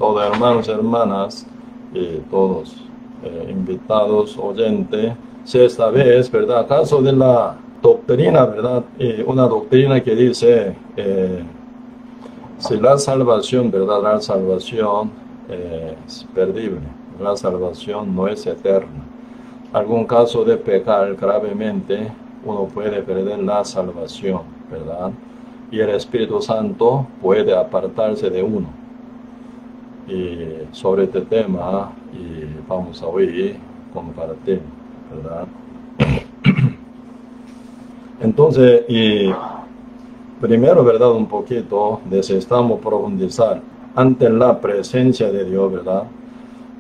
todos hermanos, hermanas y todos invitados, oyentes. Si esta vez, ¿verdad? Acaso de la doctrina, ¿verdad? Una doctrina que dice, si la salvación, ¿verdad? La salvación es perdible, la salvación no es eterna. Algún caso de pecar gravemente, uno puede perder la salvación, ¿verdad? Y el Espíritu Santo puede apartarse de uno. Y sobre este tema, y vamos a hoy compartir, ¿verdad? Entonces, y primero, ¿verdad? Un poquito necesitamos profundizar ante la presencia de Dios, ¿verdad?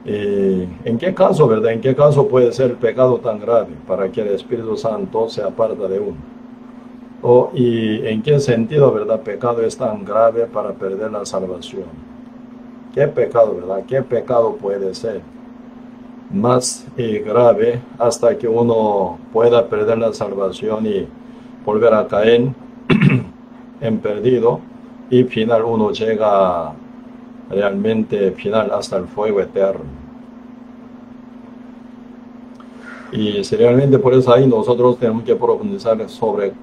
¿En qué caso, verdad? ¿En qué caso puede ser el pecado tan grave para que el Espíritu Santo se aparta de uno? ¿Y en qué sentido, verdad? Pecado es tan grave para perder la salvación. ¿Qué pecado, verdad? ¿Qué pecado puede ser más grave hasta que uno pueda perder la salvación y volver a caer en perdido y final uno llega realmente final hasta el fuego eterno? Y si realmente por eso ahí nosotros tenemos que profundizar sobre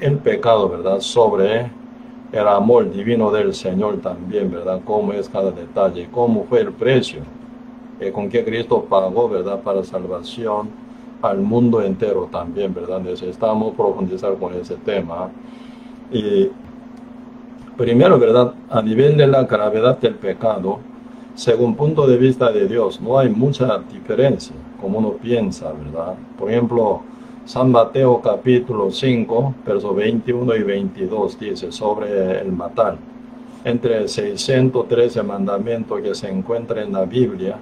el pecado, ¿verdad? Sobre el amor divino del Señor también, ¿verdad? Cómo es cada detalle, cómo fue el precio, con que Cristo pagó, ¿verdad? Para salvación al mundo entero también, ¿verdad? Necesitamos profundizar con ese tema. Y primero, ¿verdad? A nivel de la gravedad del pecado, según punto de vista de Dios, no hay mucha diferencia, como uno piensa, ¿verdad? Por ejemplo, San Mateo capítulo 5, versos 21 y 22 dice sobre el matar. Entre 613 mandamientos que se encuentran en la Biblia,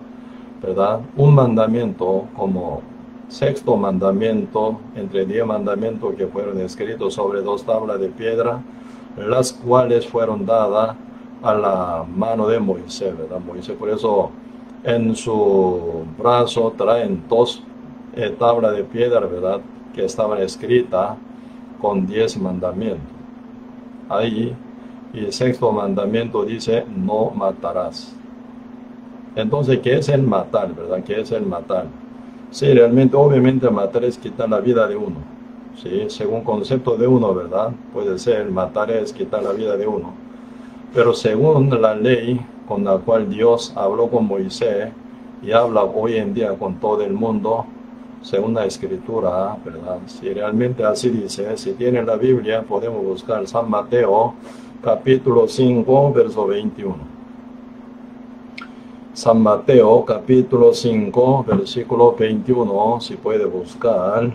¿verdad? Un mandamiento como sexto mandamiento, entre 10 mandamientos que fueron escritos sobre 2 tablas de piedra, las cuales fueron dadas a la mano de Moisés, ¿verdad? Moisés, por eso en su brazo traen 2 tablas de piedra, ¿verdad? Que estaban escritas con 10 mandamientos. Ahí, y el sexto mandamiento dice, no matarás. Entonces, ¿qué es el matar, verdad? ¿Qué es el matar? Sí, realmente, obviamente, matar es quitar la vida de uno. Sí, según concepto de uno, ¿verdad? Puede ser, matar es quitar la vida de uno. Pero según la ley con la cual Dios habló con Moisés y habla hoy en día con todo el mundo, según la Escritura, ¿verdad? Si realmente así dice, si tienen la Biblia, podemos buscar San Mateo, capítulo 5, verso 21. San Mateo, capítulo 5, versículo 21, si puede buscar.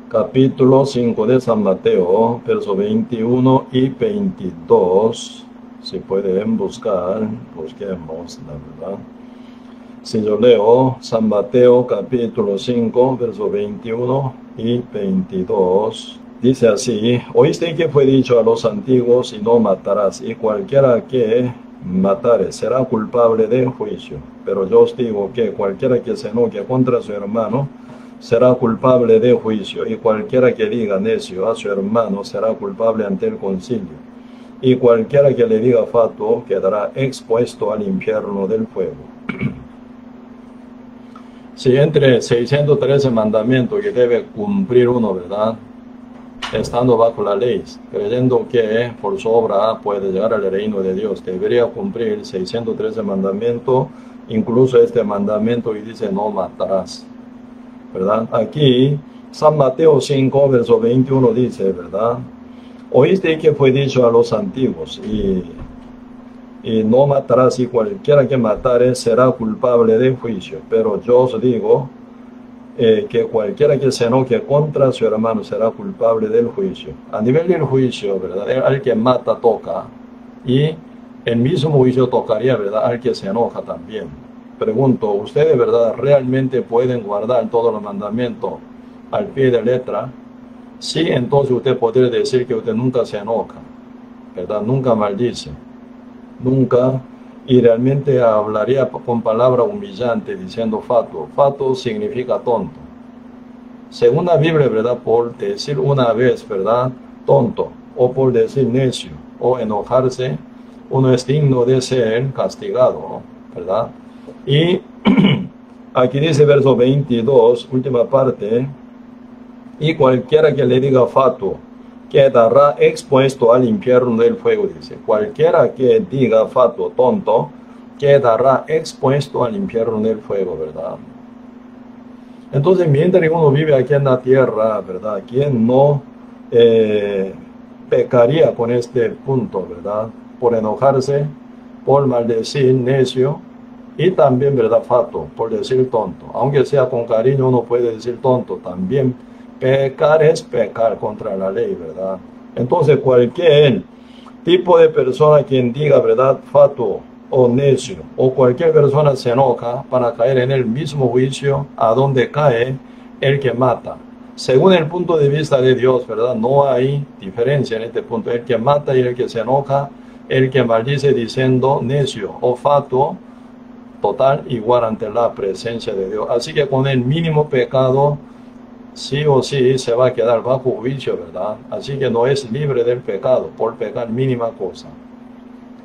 Capítulo 5 de San Mateo, verso 21 y 22, si pueden buscar, busquemos, la verdad. Si yo leo San Mateo, capítulo 5, verso 21 y 22, dice así: oíste que fue dicho a los antiguos, y no matarás, y cualquiera que matare será culpable de juicio. Pero yo os digo que cualquiera que se enoje contra su hermano será culpable de juicio, y cualquiera que diga necio a su hermano será culpable ante el concilio, y cualquiera que le diga fatuo quedará expuesto al infierno del fuego. Si entre 613 mandamientos que debe cumplir uno, ¿verdad? Estando bajo la ley, creyendo que por su obra puede llegar al reino de Dios, debería cumplir 613 mandamientos, incluso este mandamiento que dice no matarás, ¿verdad? Aquí, San Mateo 5, verso 21 dice, ¿verdad? Oíste que fue dicho a los antiguos, y no matarás, y cualquiera que matare será culpable de juicio. Pero yo os digo que cualquiera que se enoje contra su hermano será culpable del juicio. A nivel del juicio, ¿verdad? Al que mata toca, y el mismo juicio tocaría, ¿verdad? Al que se enoja también. Pregunto, ¿ustedes, verdad, realmente pueden guardar todos los mandamientos al pie de letra? Sí, entonces usted podría decir que usted nunca se enoja, ¿verdad? Nunca maldice, nunca, y realmente hablaría con palabra humillante diciendo fatuo. Fatuo significa tonto. Según la Biblia, ¿verdad? Por decir una vez, ¿verdad? Tonto, o por decir necio, o enojarse, uno es digno de ser castigado, ¿verdad? Y aquí dice verso 22, última parte, y cualquiera que le diga fatuo quedará expuesto al infierno del fuego, dice. Cualquiera que diga fatuo, tonto, quedará expuesto al infierno del fuego, ¿verdad? Entonces, mientras uno vive aquí en la tierra, ¿verdad? ¿Quién no pecaría con este punto, ¿verdad? Por enojarse, por maldecir, necio, y también, ¿verdad? Fatuo, por decir tonto. Aunque sea con cariño, uno puede decir tonto también. Pecar es pecar contra la ley, ¿verdad? Entonces, cualquier tipo de persona quien diga, ¿verdad? Fatuo o necio, o cualquier persona se enoja para caer en el mismo juicio a donde cae el que mata. Según el punto de vista de Dios, ¿verdad? No hay diferencia en este punto. El que mata y el que se enoja, el que maldice diciendo necio o fatuo, total igual ante la presencia de Dios. Así que con el mínimo pecado, sí o sí se va a quedar bajo juicio, ¿verdad? Así que no es libre del pecado por pecar mínima cosa.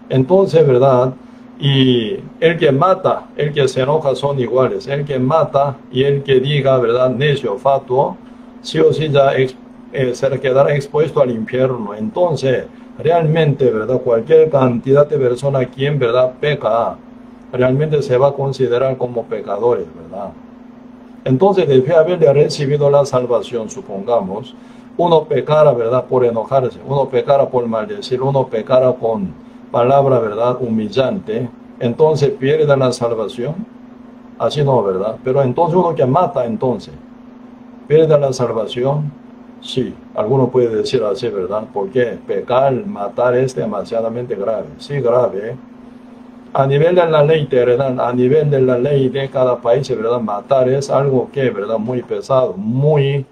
Entonces, ¿verdad? Y el que mata, el que se enoja son iguales. El que mata y el que diga, ¿verdad? Necio, fatuo, sí o sí ya se quedará expuesto al infierno. Entonces, realmente, ¿verdad? Cualquier cantidad de personas quien, ¿verdad? Peca, realmente se va a considerar como pecadores, ¿verdad? Entonces, después de haber recibido la salvación, supongamos, uno pecara, ¿verdad? Por enojarse, uno pecara por maldecir, uno pecara con palabra, ¿verdad? Humillante, entonces pierde la salvación. Así no, ¿verdad? Pero entonces uno que mata, entonces, pierde la salvación. Sí, alguno puede decir así, ¿verdad? Porque pecar, matar es demasiadamente grave. Sí, grave, ¿eh? A nivel de la ley terrenal, a nivel de la ley de cada país, ¿verdad? Matar es algo que, ¿verdad? Muy pesado, muy,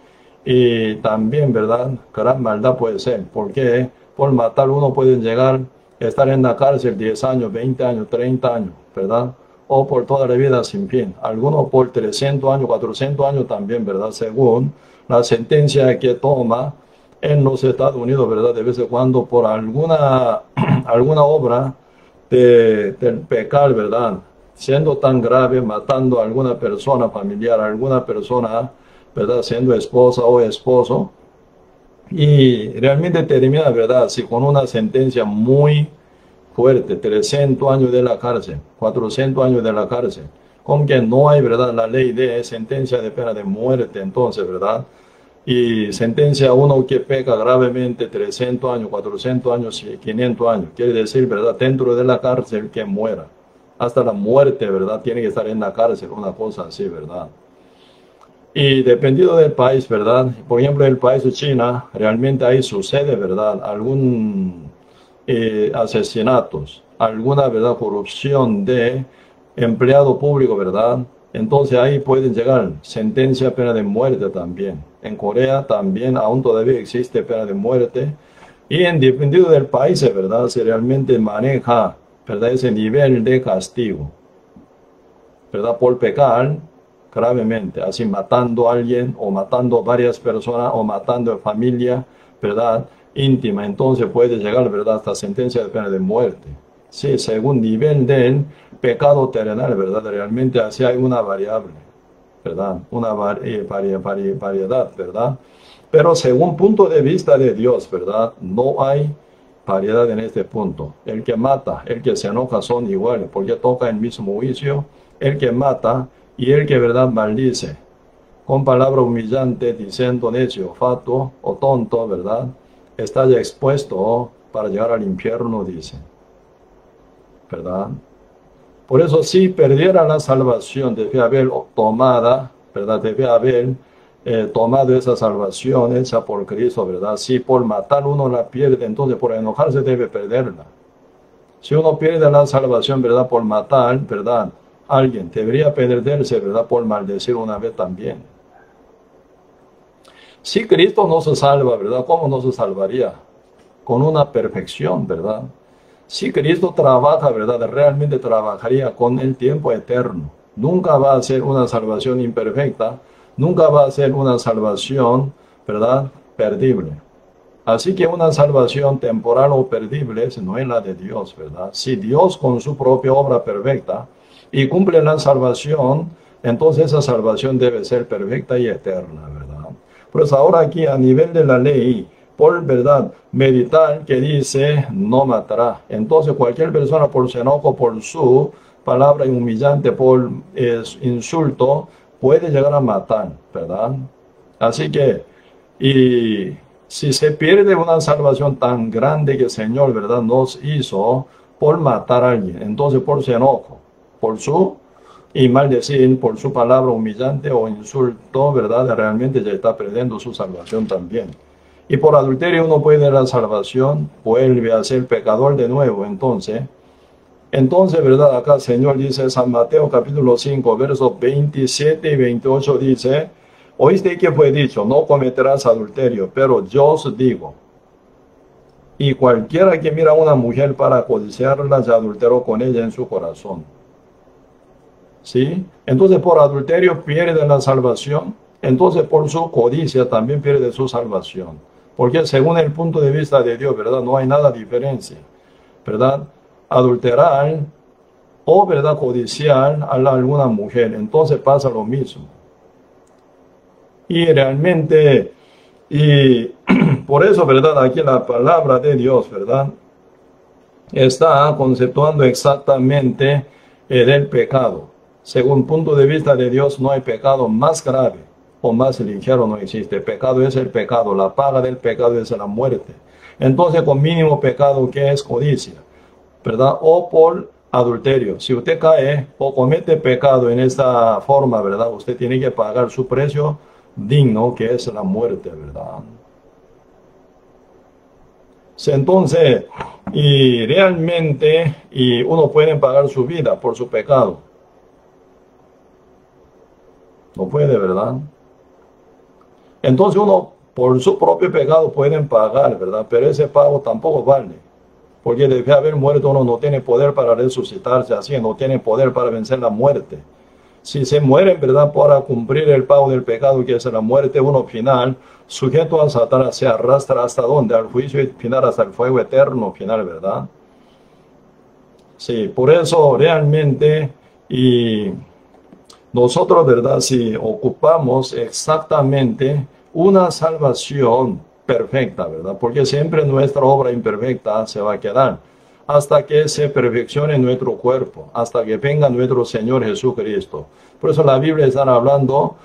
y también, ¿verdad? Gran maldad puede ser, porque por matar uno puede llegar a estar en la cárcel 10 años, 20 años, 30 años, ¿verdad? O por toda la vida sin fin. Algunos por 300 años, 400 años también, ¿verdad? Según la sentencia que toma en los Estados Unidos, ¿verdad? De vez en cuando por alguna obra del pecar, ¿verdad? Siendo tan grave, matando a alguna persona familiar, a alguna persona, ¿verdad? Siendo esposa o esposo. Y realmente termina, ¿verdad? Sí, con una sentencia muy fuerte, 300 años de la cárcel, 400 años de la cárcel. Como que no hay, ¿verdad? La ley de sentencia de pena de muerte, entonces, ¿verdad? Y sentencia a uno que peca gravemente 300 años, 400 años, 500 años. Quiere decir, ¿verdad? Dentro de la cárcel que muera. Hasta la muerte, ¿verdad? Tiene que estar en la cárcel, una cosa así, ¿verdad? Y dependiendo del país, ¿verdad? Por ejemplo, en el país de China, realmente ahí sucede, ¿verdad? Algún asesinatos, alguna, ¿verdad? Corrupción de empleado público, ¿verdad? Entonces ahí pueden llegar sentencia, pena de muerte también. En Corea también aún todavía existe pena de muerte. Y en dependiendo del país, ¿verdad? Se realmente maneja, ¿verdad? Ese nivel de castigo, ¿verdad? Por pecar gravemente, así matando a alguien o matando a varias personas o matando a familia, ¿verdad? Íntima, entonces puede llegar, ¿verdad? Hasta sentencia de pena de muerte. Sí, según nivel del pecado terrenal, ¿verdad? Realmente así hay una variable, ¿verdad? Una variedad, ¿verdad? Pero según punto de vista de Dios, ¿verdad? No hay variedad en este punto. El que mata, el que se enoja son iguales, porque toca el mismo juicio. El que mata y el que, ¿verdad? Maldice, con palabra humillante, diciendo necio, fatuo o tonto, ¿verdad? Está ya expuesto para llegar al infierno, dice, ¿verdad? Por eso, si perdiera la salvación, debe haber tomada, ¿verdad? Debe haber tomado esa salvación hecha por Cristo, ¿verdad? Si por matar uno la pierde, entonces por enojarse debe perderla. Si uno pierde la salvación, ¿verdad? Por matar, ¿verdad? Alguien debería perderse, ¿verdad? Por maldecir una vez también. Si Cristo no se salva, ¿verdad? ¿Cómo no se salvaría? Con una perfección, ¿verdad? Si Cristo trabaja, ¿verdad? Realmente trabajaría con el tiempo eterno. Nunca va a ser una salvación imperfecta. Nunca va a ser una salvación, ¿verdad? Perdible. Así que una salvación temporal o perdible no es la de Dios, ¿verdad? Si Dios con su propia obra perfecta y cumple la salvación, entonces esa salvación debe ser perfecta y eterna, ¿verdad? Pues ahora aquí a nivel de la ley, por verdad, meditar que dice no matará. Entonces cualquier persona por su enojo, por su palabra humillante, por insulto, puede llegar a matar, ¿verdad? Así que, y si se pierde una salvación tan grande que el Señor, ¿verdad?, nos hizo por matar a alguien, entonces por su enojo, por su y maldecir, por su palabra humillante o insulto, ¿verdad?, realmente ya está perdiendo su salvación también. Y por adulterio uno puede la salvación, vuelve a ser pecador de nuevo, entonces, ¿verdad? Acá el Señor dice, San Mateo capítulo 5, versos 27 y 28 dice, oíste que fue dicho, no cometerás adulterio, pero yo os digo, y cualquiera que mira a una mujer para codiciarla, ya adulteró con ella en su corazón. ¿Sí? Entonces por adulterio pierde la salvación, entonces por su codicia también pierde su salvación. Porque según el punto de vista de Dios, ¿verdad? No hay nada diferencia, ¿verdad? Adulterar o, ¿verdad?, codiciar a alguna mujer, entonces pasa lo mismo. Y realmente, y por eso, ¿verdad?, aquí la palabra de Dios, ¿verdad?, está conceptuando exactamente del pecado. Según el punto de vista de Dios, no hay pecado más grave o más ligero, no existe. El pecado es el pecado, la paga del pecado es la muerte. Entonces, con mínimo pecado, ¿qué es codicia?, ¿verdad? O por adulterio. Si usted cae o comete pecado en esta forma, ¿verdad?, usted tiene que pagar su precio digno, que es la muerte, ¿verdad? Entonces, y realmente, y uno puede pagar su vida por su pecado. No puede, ¿verdad? Entonces uno, por su propio pecado, pueden pagar, ¿verdad? Pero ese pago tampoco vale. Porque debe haber muerto, uno no tiene poder para resucitarse así, no tiene poder para vencer la muerte. Si se mueren, ¿verdad?, para cumplir el pago del pecado, que es la muerte, uno final, sujeto a Satanás, se arrastra hasta dónde, al juicio final, hasta el fuego eterno final, ¿verdad? Sí, por eso realmente, y nosotros, ¿verdad?, si ocupamos exactamente una salvación perfecta, ¿verdad? Porque siempre nuestra obra imperfecta se va a quedar hasta que se perfeccione nuestro cuerpo, hasta que venga nuestro Señor Jesucristo. Por eso la Biblia está hablando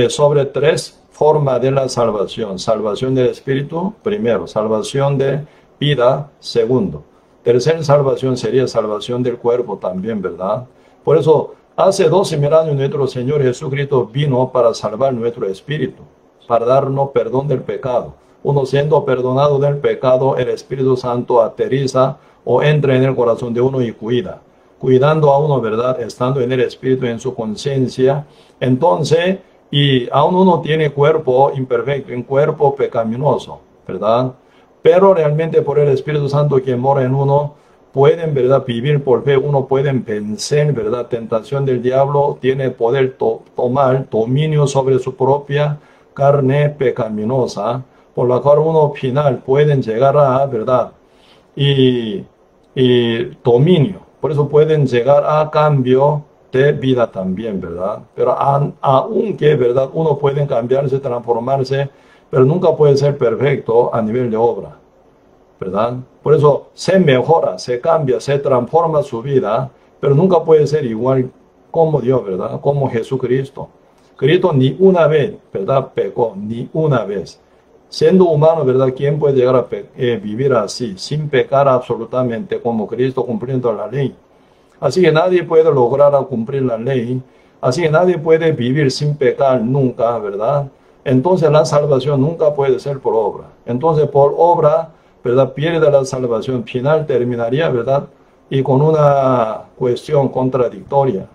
sobre tres formas de la salvación. Salvación del Espíritu, primero. Salvación de vida, segundo. Tercera salvación sería salvación del cuerpo también, ¿verdad? Por eso, hace 12.000 años nuestro Señor Jesucristo vino para salvar nuestro espíritu, para darnos perdón del pecado. Uno siendo perdonado del pecado, el Espíritu Santo aterriza o entra en el corazón de uno y cuida. Cuidando a uno, ¿verdad?, estando en el Espíritu, en su conciencia. Entonces, y aún uno tiene cuerpo imperfecto, un cuerpo pecaminoso, ¿verdad? Pero realmente por el Espíritu Santo que mora en uno, pueden, ¿verdad?, vivir por fe, uno puede vencer, ¿verdad?, tentación del diablo, tiene poder tomar dominio sobre su propia carne pecaminosa, por la cual uno final pueden llegar a, ¿verdad?, y dominio. Por eso pueden llegar a cambio de vida también, ¿verdad? Pero aunque, ¿verdad?, uno puede cambiarse, transformarse, pero nunca puede ser perfecto a nivel de obra, ¿verdad? Por eso se mejora, se cambia, se transforma su vida, pero nunca puede ser igual como Dios, ¿verdad? Como Jesucristo. Cristo ni una vez, ¿verdad?, pecó, ni una vez. Siendo humano, ¿verdad?, ¿quién puede llegar a vivir así, sin pecar absolutamente, como Cristo cumpliendo la ley? Así que nadie puede lograr cumplir la ley, así que nadie puede vivir sin pecar nunca, ¿verdad? Entonces la salvación nunca puede ser por obra. Entonces por obra, ¿verdad?, pierde la salvación, final terminaría, ¿verdad?, y con una cuestión contradictoria.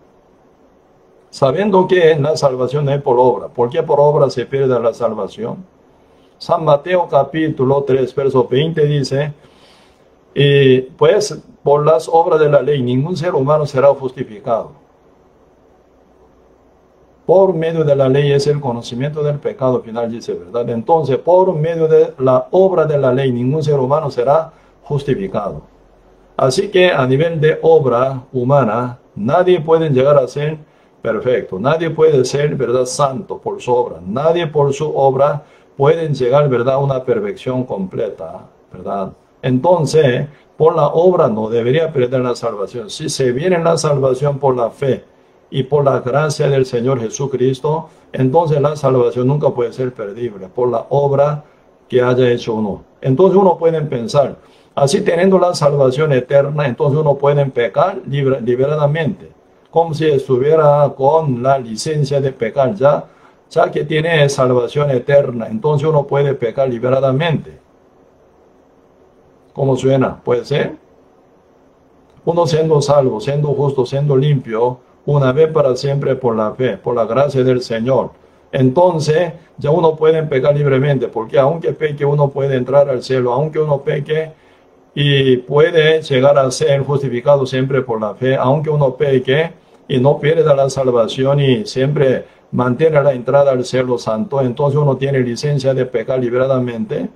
Sabiendo que la salvación no es por obra. ¿Por qué por obra se pierde la salvación? San Mateo capítulo 3, verso 20 dice, pues por las obras de la ley ningún ser humano será justificado. Por medio de la ley es el conocimiento del pecado final, dice, ¿verdad? Entonces, por medio de la obra de la ley, ningún ser humano será justificado. Así que a nivel de obra humana, nadie puede llegar a ser perfecto. Nadie puede ser, ¿verdad?, santo por su obra. Nadie por su obra puede llegar, ¿verdad?, a una perfección completa, ¿verdad? Entonces, por la obra no debería perder la salvación. Si se viene la salvación por la fe y por la gracia del Señor Jesucristo, entonces la salvación nunca puede ser perdible por la obra que haya hecho uno. Entonces uno puede pensar, así teniendo la salvación eterna, entonces uno puede pecar liberadamente, como si estuviera con la licencia de pecar ya que tiene salvación eterna, entonces uno puede pecar liberadamente. ¿Cómo suena? ¿Puede ser? Uno siendo salvo, siendo justo, siendo limpio, una vez para siempre por la fe, por la gracia del Señor. Entonces, ya uno puede pecar libremente, porque aunque peque, uno puede entrar al cielo, aunque uno peque, y puede llegar a ser justificado siempre por la fe, aunque uno peque, y no pierda la salvación, y siempre mantiene la entrada al cielo santo, entonces uno tiene licencia de pecar liberadamente.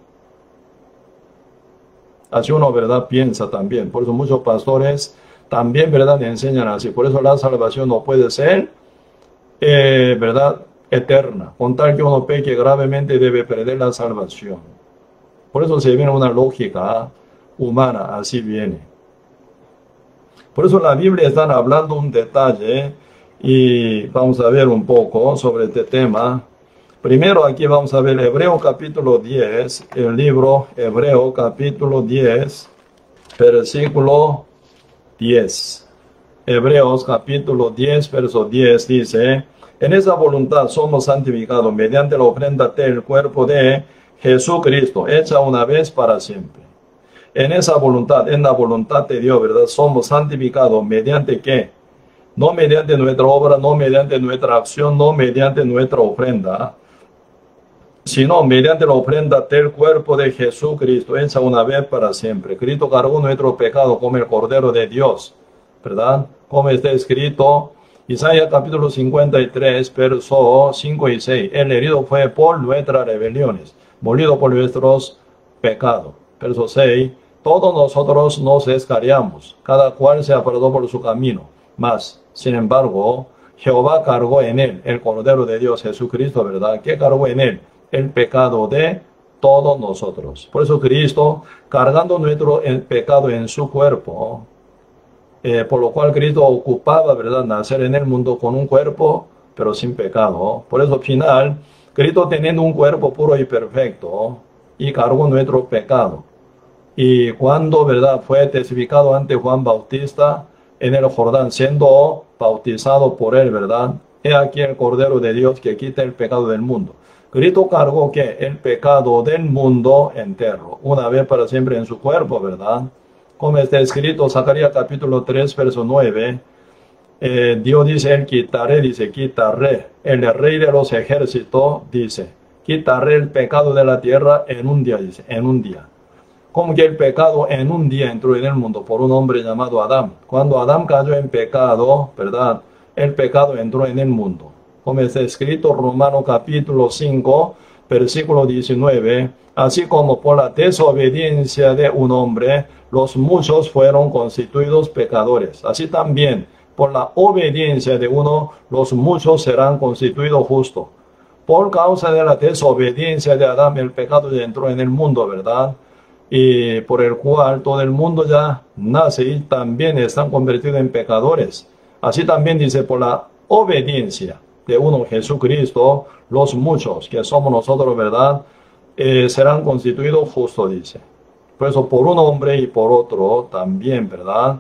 Así uno, ¿verdad?, piensa también. Por eso muchos pastores también, ¿verdad?, enseñan así. Por eso la salvación no puede ser, ¿verdad?, eterna. Con tal que uno peque gravemente, debe perder la salvación. Por eso se viene una lógica humana, así viene. Por eso la Biblia está hablando un detalle, y vamos a ver un poco sobre este tema. Primero aquí vamos a ver Hebreo capítulo 10, el libro Hebreo capítulo 10, versículo 10. Hebreos capítulo 10, verso 10 dice, en esa voluntad somos santificados mediante la ofrenda del cuerpo de Jesucristo, hecha una vez para siempre. En esa voluntad, en la voluntad de Dios, ¿verdad?, somos santificados mediante ¿qué? No mediante nuestra obra, no mediante nuestra acción, no mediante nuestra ofrenda, sino mediante la ofrenda del cuerpo de Jesucristo, hecha una vez para siempre. Cristo cargó nuestro pecado como el Cordero de Dios, ¿verdad? Como está escrito, Isaías capítulo 53, versos 5 y 6. El herido fue por nuestras rebeliones, molido por nuestros pecados. Verso 6. Todos nosotros nos descarriamos, cada cual se apartó por su camino. Mas, sin embargo, Jehová cargó en él, el Cordero de Dios, Jesucristo, ¿verdad? ¿Qué cargó en él? El pecado de todos nosotros. Por eso Cristo, cargando nuestro pecado en su cuerpo, por lo cual Cristo ocupaba, ¿verdad?, nacer en el mundo con un cuerpo, pero sin pecado. Por eso al final, Cristo teniendo un cuerpo puro y perfecto, y cargó nuestro pecado. Y cuando, ¿verdad?, fue testificado ante Juan Bautista en el Jordán, siendo bautizado por él, ¿verdad? He aquí el Cordero de Dios que quita el pecado del mundo. Cristo cargó que el pecado del mundo entero, una vez para siempre en su cuerpo, ¿verdad? Como está escrito, Zacarías capítulo 3, verso 9, Dios dice, él quitaré, dice, quitaré. El rey de los ejércitos dice, quitaré el pecado de la tierra en un día, dice, en un día. Como que el pecado en un día entró en el mundo por un hombre llamado Adán. Cuando Adán cayó en pecado, ¿verdad?, el pecado entró en el mundo. Como está escrito, Romanos capítulo 5, versículo 19, así como por la desobediencia de un hombre, los muchos fueron constituidos pecadores. Así también, por la obediencia de uno, los muchos serán constituidos justos. Por causa de la desobediencia de Adán, el pecado ya entró en el mundo, ¿verdad?, y por el cual todo el mundo ya nace y también están convertidos en pecadores. Así también dice, por la obediencia de uno, Jesucristo, los muchos, que somos nosotros, ¿verdad?, serán constituidos justos, dice. Por eso, por un hombre y por otro también, ¿verdad?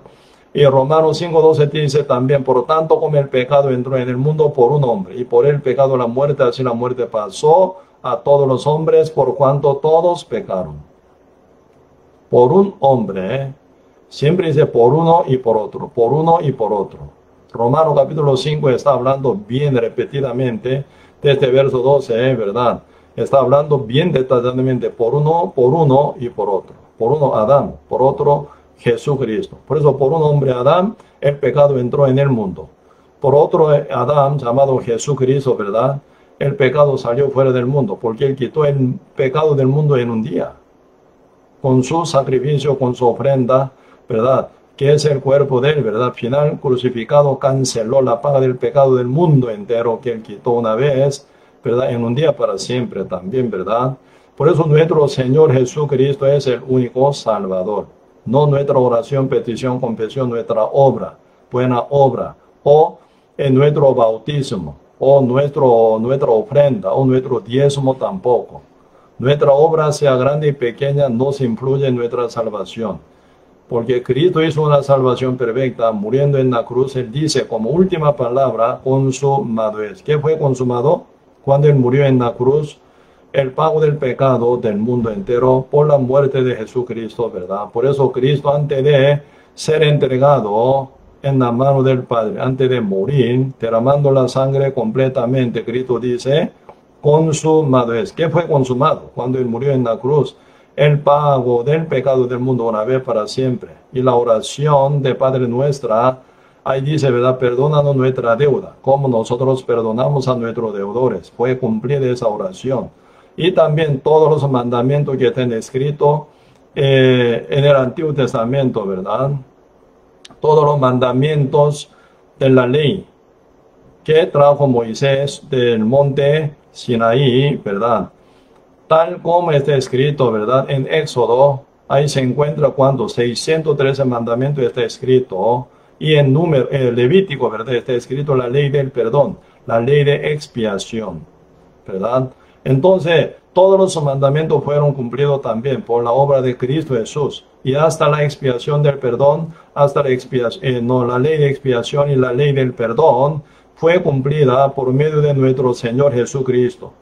Y Romanos 5:12 dice también, por tanto, como el pecado entró en el mundo por un hombre, y por el pecado la muerte, así la muerte pasó a todos los hombres, por cuanto todos pecaron. Por un hombre, siempre dice por uno y por otro, por uno y por otro. Romanos capítulo 5 está hablando bien repetidamente de este verso 12, ¿verdad? Está hablando bien detalladamente por uno y por otro. Por uno Adán, por otro Jesucristo. Por eso por un hombre Adán, el pecado entró en el mundo. por otro Adán llamado Jesucristo, ¿verdad? El pecado salió fuera del mundo, porque Él quitó el pecado del mundo en un día, con su sacrificio, con su ofrenda, ¿verdad? Que es el cuerpo de Él, ¿verdad? Final crucificado canceló la paga del pecado del mundo entero, que Él quitó una vez, ¿verdad? En un día para siempre también, ¿verdad? Por eso nuestro Señor Jesucristo es el único Salvador. No nuestra oración, petición, confesión, nuestra obra, buena obra, o en nuestro bautismo, o nuestra ofrenda, o nuestro diezmo tampoco. Nuestra obra, sea grande y pequeña, no se influye en nuestra salvación. Porque Cristo hizo una salvación perfecta, muriendo en la cruz. Él dice como última palabra, consumado es. ¿Qué fue consumado? Cuando Él murió en la cruz, el pago del pecado del mundo entero por la muerte de Jesucristo, ¿verdad? Por eso Cristo, antes de ser entregado en la mano del Padre, antes de morir, derramando la sangre completamente, Cristo dice, consumado es. ¿Qué fue consumado? Cuando Él murió en la cruz, el pago del pecado del mundo una vez para siempre. Y la oración de Padre Nuestra, ahí dice, ¿verdad? Perdónanos nuestra deuda, como nosotros perdonamos a nuestros deudores. Fue cumplida esa oración. Y también todos los mandamientos que están escritos en el Antiguo Testamento, ¿verdad? Todos los mandamientos de la ley que trajo Moisés del monte Sinaí, ¿verdad? Tal como está escrito, ¿verdad? En Éxodo, ahí se encuentra cuando 613 mandamientos está escrito. Y en Levítico, ¿verdad? Está escrito la ley del perdón, la ley de expiación, ¿verdad? Entonces, todos los mandamientos fueron cumplidos también por la obra de Cristo Jesús. Y hasta la expiación del perdón, hasta la expiación, la ley de expiación y la ley del perdón fue cumplida por medio de nuestro Señor Jesucristo.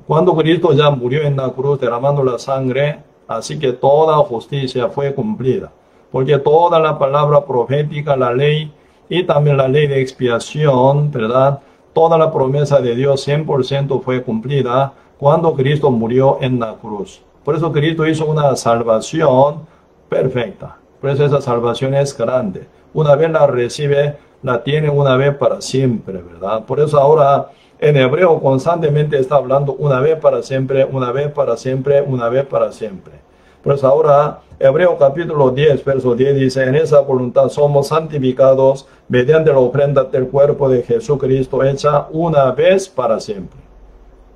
Cuando Cristo ya murió en la cruz derramando la sangre, así que toda justicia fue cumplida. Porque toda la palabra profética, la ley y también la ley de expiación, ¿verdad? Toda la promesa de Dios 100% fue cumplida cuando Cristo murió en la cruz. Por eso Cristo hizo una salvación perfecta. Por eso esa salvación es grande. Una vez la recibe, la tiene una vez para siempre, ¿verdad? Por eso ahora en hebreo constantemente está hablando una vez para siempre, una vez para siempre, una vez para siempre. Por eso ahora, Hebreo capítulo 10, verso 10 dice, en esa voluntad somos santificados mediante la ofrenda del cuerpo de Jesucristo hecha una vez para siempre.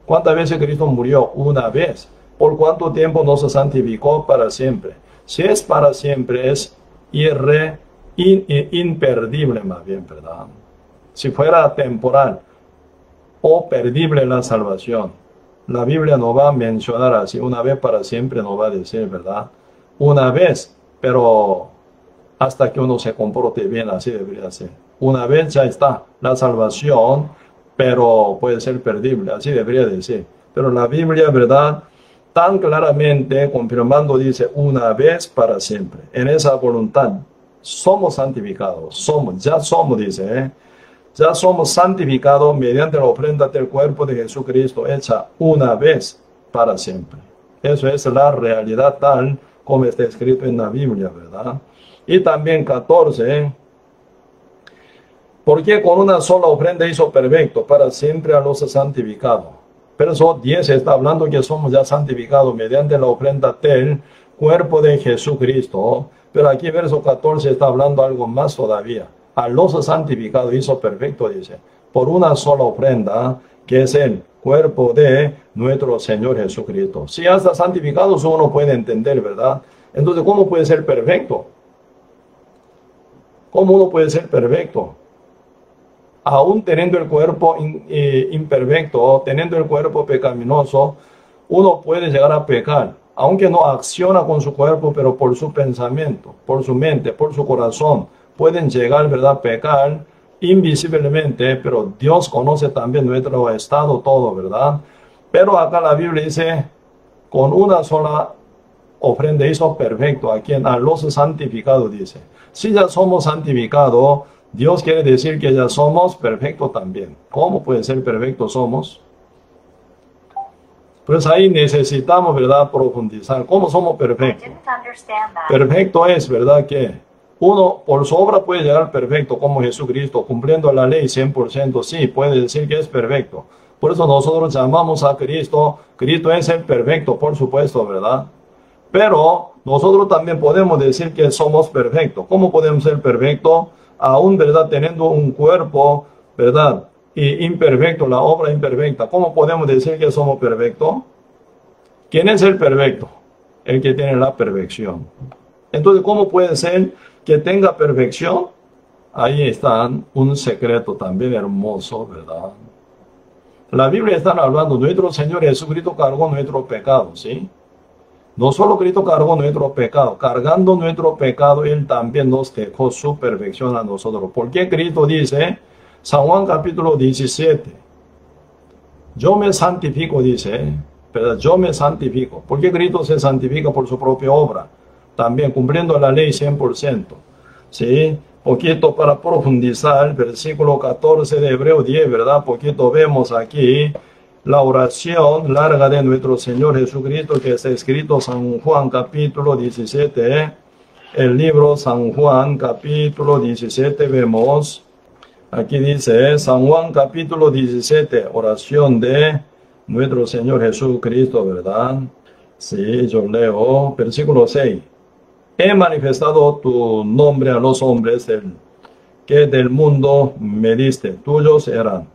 ¿Cuántas veces Cristo murió? Una vez. ¿Por cuánto tiempo nos santificó? Para siempre. Si es para siempre, es imperdible más bien, ¿verdad? Si fuera temporal o perdible la salvación, la Biblia no va a mencionar así, una vez para siempre no va a decir, ¿verdad? Una vez, pero hasta que uno se comporte bien, así debería ser. Una vez ya está la salvación, pero puede ser perdible, así debería decir. Pero la Biblia, ¿verdad? Tan claramente confirmando dice una vez para siempre. En esa voluntad somos santificados, ya somos, dice, ya somos santificados mediante la ofrenda del cuerpo de Jesucristo hecha una vez para siempre. Eso es la realidad tal como está escrito en la Biblia, ¿verdad? Y también 14, porque con una sola ofrenda hizo perfecto para siempre a los santificados. Verso 10 está hablando que somos ya santificados mediante la ofrenda del cuerpo de Jesucristo. Pero aquí verso 14 está hablando algo más todavía. A los santificados hizo perfecto, dice, por una sola ofrenda, que es el cuerpo de nuestro Señor Jesucristo. Si hasta santificados uno puede entender, ¿verdad? Entonces, ¿cómo puede ser perfecto? ¿Cómo uno puede ser perfecto? Aún teniendo el cuerpo imperfecto, teniendo el cuerpo pecaminoso, uno puede llegar a pecar, aunque no acciona con su cuerpo, pero por su pensamiento, por su mente, por su corazón, pueden llegar, ¿verdad?, a pecar invisiblemente, pero Dios conoce también nuestro estado todo, ¿verdad? Pero acá la Biblia dice, con una sola ofrenda hizo perfecto a quien, a los santificados, dice. Si ya somos santificados, Dios quiere decir que ya somos perfectos también. ¿Cómo puede ser perfectos somos? Pues ahí necesitamos, ¿verdad?, profundizar. ¿Cómo somos perfectos? Perfecto es, ¿verdad?, que Uno por su obra puede llegar perfecto como Jesucristo, cumpliendo la ley 100%, sí, puede decir que es perfecto. Por eso nosotros llamamos a Cristo, Cristo es el perfecto, por supuesto, ¿verdad? Pero nosotros también podemos decir que somos perfectos. ¿Cómo podemos ser perfectos? Aún, ¿verdad? Teniendo un cuerpo, ¿verdad? Y imperfecto, la obra imperfecta. ¿Cómo podemos decir que somos perfectos? ¿Quién es el perfecto? El que tiene la perfección. Entonces, ¿cómo puede ser que tenga perfección? Ahí está un secreto también hermoso, ¿verdad? La Biblia está hablando, nuestro Señor Jesucristo cargó nuestro pecado, ¿sí? No solo Cristo cargó nuestro pecado, cargando nuestro pecado, Él también nos dejó su perfección a nosotros. Porque Cristo dice, San Juan capítulo 17, yo me santifico, dice, ¿verdad? Yo me santifico. Porque Cristo se santifica por su propia obra, también cumpliendo la ley 100%. ¿Sí? Poquito para profundizar, versículo 14 de Hebreo 10, ¿verdad? Poquito vemos aquí la oración larga de nuestro Señor Jesucristo que está escrito en San Juan capítulo 17, el libro San Juan capítulo 17, vemos, aquí dice, San Juan capítulo 17, oración de nuestro Señor Jesucristo, ¿verdad? Sí, yo leo, versículo 6. He manifestado tu nombre a los hombres que del mundo me diste, tuyos eran.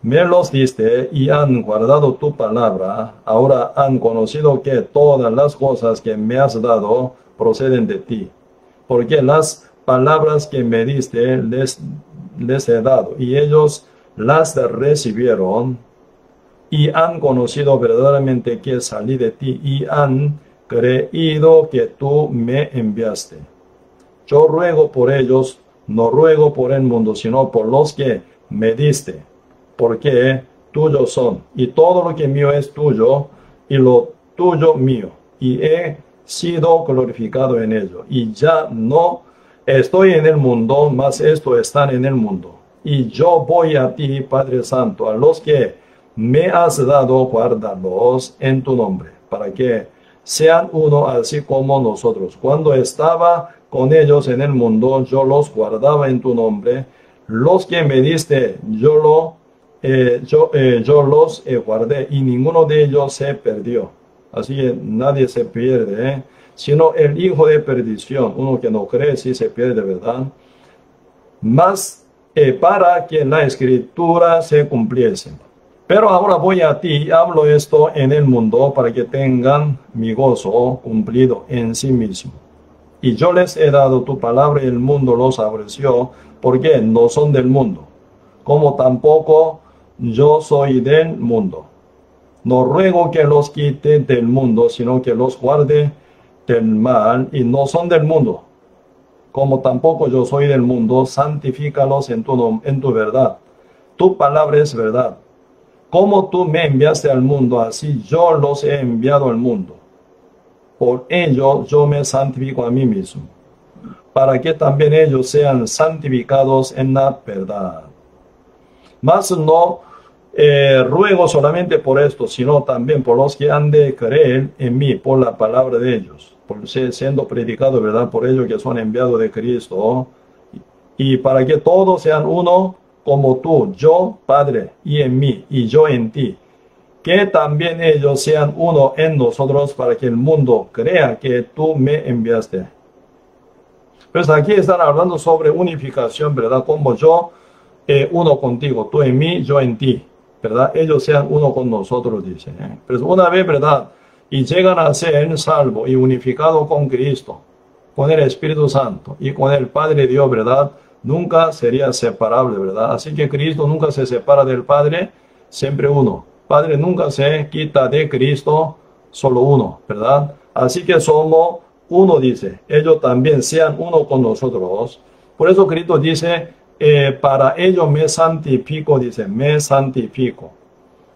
Me los diste y han guardado tu palabra. Ahora han conocido que todas las cosas que me has dado proceden de ti. Porque las palabras que me diste les he dado y ellos las recibieron y han conocido verdaderamente que salí de ti y han creído que tú me enviaste. Yo ruego por ellos, no ruego por el mundo, sino por los que me diste, porque tuyos son, y todo lo que mío es tuyo, y lo tuyo mío, y he sido glorificado en ello, y ya no estoy en el mundo, mas esto están en el mundo, y yo voy a ti, Padre Santo, a los que me has dado, guárdalos en tu nombre, para que sean uno así como nosotros. Cuando estaba con ellos en el mundo, yo los guardaba en tu nombre. Los que me diste, yo los guardé y ninguno de ellos se perdió. Así que nadie se pierde, sino el hijo de perdición. Uno que no cree, sí se pierde, ¿verdad? Mas para que la escritura se cumpliese. Pero ahora voy a ti y hablo esto en el mundo para que tengan mi gozo cumplido en sí mismo. Y yo les he dado tu palabra y el mundo los aborreció porque no son del mundo, como tampoco yo soy del mundo. No ruego que los quite del mundo, sino que los guarde del mal, y no son del mundo, como tampoco yo soy del mundo. Santifícalos en tu verdad. Tu palabra es verdad. Como tú me enviaste al mundo, así yo los he enviado al mundo. Por ello yo me santifico a mí mismo, para que también ellos sean santificados en la verdad. Mas no ruego solamente por esto, sino también por los que han de creer en mí, por la palabra de ellos, por ser siendo predicado, ¿verdad? Por ellos que son enviados de Cristo, y para que todos sean uno, como tú, yo, Padre, y en mí, y yo en ti, que también ellos sean uno en nosotros, para que el mundo crea que tú me enviaste. Pues aquí están hablando sobre unificación, ¿verdad? Como yo, uno contigo, tú en mí, yo en ti, ¿verdad? Ellos sean uno con nosotros, dice. Pero una vez, ¿verdad? Y llegan a ser salvos y unificados con Cristo, con el Espíritu Santo y con el Padre Dios, ¿verdad? Nunca sería separable, ¿verdad? Así que Cristo nunca se separa del Padre, siempre uno. Padre nunca se quita de Cristo, solo uno, ¿verdad? Así que somos uno, dice. Ellos también sean uno con nosotros. Por eso Cristo dice, para ellos me santifico, dice, me santifico.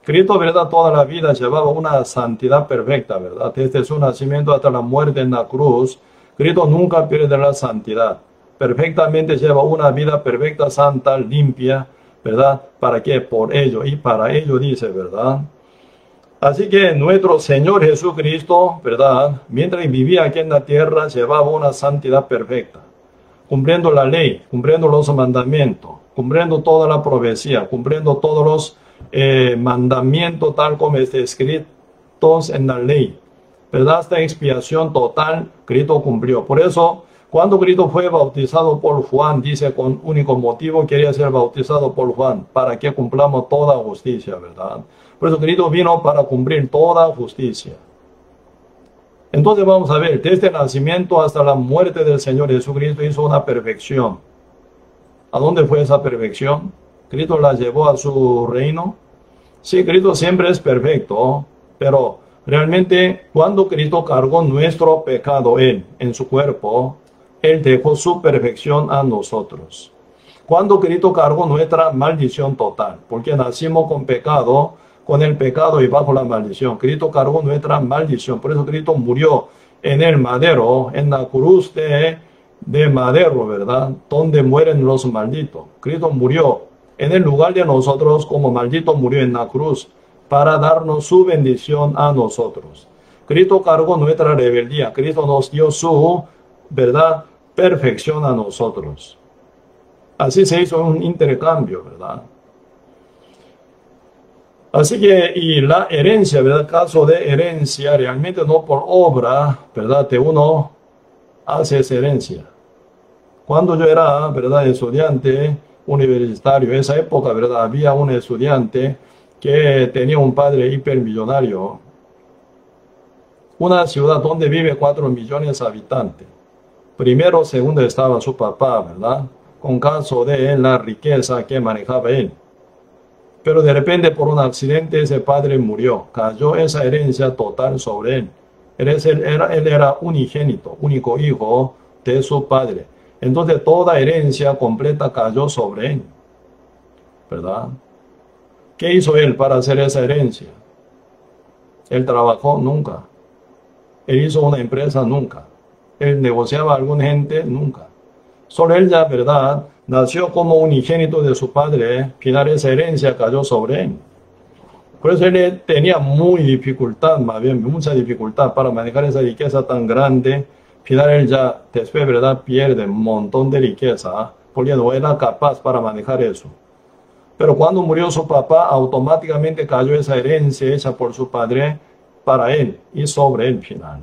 Cristo, ¿verdad? Toda la vida llevaba una santidad perfecta, ¿verdad? Desde su nacimiento hasta la muerte en la cruz, Cristo nunca pierde la santidad. Perfectamente lleva una vida perfecta, santa, limpia, ¿verdad? ¿Para qué? Por ello, y para ello dice, ¿verdad? Así que nuestro Señor Jesucristo, ¿verdad? Mientras vivía aquí en la tierra, llevaba una santidad perfecta. cumpliendo la ley, cumpliendo los mandamientos, cumpliendo toda la profecía, cumpliendo todos los mandamientos tal como está escritos en la ley. ¿Verdad? Esta expiación total, Cristo cumplió. Por eso, cuando Cristo fue bautizado por Juan, dice con único motivo, quería ser bautizado por Juan, para que cumplamos toda justicia, ¿verdad? Por eso Cristo vino para cumplir toda justicia. Entonces vamos a ver, desde el nacimiento hasta la muerte del Señor Jesucristo hizo una perfección. ¿A dónde fue esa perfección? ¿Cristo la llevó a su reino? Sí, Cristo siempre es perfecto, pero realmente cuando Cristo cargó nuestro pecado en su cuerpo, Él dejó su perfección a nosotros. Cuando Cristo cargó nuestra maldición total, porque nacimos con pecado, con el pecado y bajo la maldición. Cristo cargó nuestra maldición. Por eso Cristo murió en el madero, en la cruz de madero, ¿verdad? Donde mueren los malditos. Cristo murió en el lugar de nosotros como maldito murió en la cruz para darnos su bendición a nosotros. Cristo cargó nuestra rebeldía. Cristo nos dio su, ¿verdad?, perfección a nosotros. Así se hizo un intercambio, ¿verdad? Así que, y la herencia, ¿verdad? Caso de herencia, realmente no por obra, ¿verdad? De uno hace esa herencia. Cuando yo era, ¿verdad?, estudiante universitario, en esa época, ¿verdad?, había un estudiante que tenía un padre hipermillonario. Una ciudad donde vive 4 millones de habitantes. Primero, segundo estaba su papá, ¿verdad? Con caso de la riqueza que manejaba él. Pero de repente por un accidente ese padre murió. Cayó esa herencia total sobre él. Él era unigénito, único hijo de su padre. Entonces toda herencia completa cayó sobre él. ¿Verdad? ¿Qué hizo él para hacer esa herencia? Él trabajó nunca. Él hizo una empresa nunca. Él negociaba a alguna gente nunca. Solo él ya, ¿verdad?, nació como unigénito de su padre, final esa herencia cayó sobre él. Por eso él tenía mucha dificultad para manejar esa riqueza tan grande. Final él ya después, ¿verdad?, pierde un montón de riqueza, porque no era capaz para manejar eso. Pero cuando murió su papá, automáticamente cayó esa herencia hecha por su padre para él y sobre él final.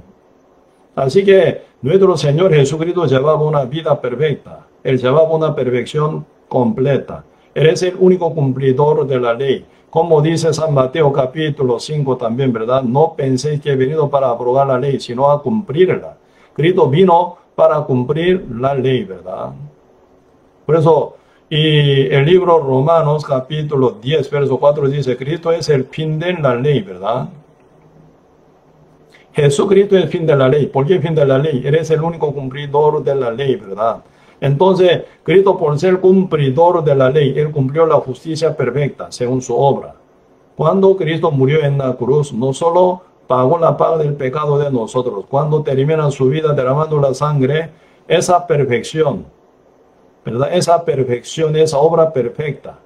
Así que nuestro Señor Jesucristo llevaba una vida perfecta. Él llevaba una perfección completa. Él es el único cumplidor de la ley. Como dice San Mateo capítulo 5 también, ¿verdad? No penséis que he venido para abrogar la ley, sino a cumplirla. Cristo vino para cumplir la ley, ¿verdad? Por eso, y el libro Romanos capítulo 10, verso 4 dice, Cristo es el fin de la ley, ¿verdad? Jesucristo es el fin de la ley. ¿Por qué el fin de la ley? Él es el único cumplidor de la ley, ¿verdad? Entonces, Cristo por ser cumplidor de la ley, Él cumplió la justicia perfecta según su obra. Cuando Cristo murió en la cruz, no solo pagó la paga del pecado de nosotros, cuando termina su vida derramando la sangre, esa perfección, ¿verdad? Esa perfección, esa obra perfecta,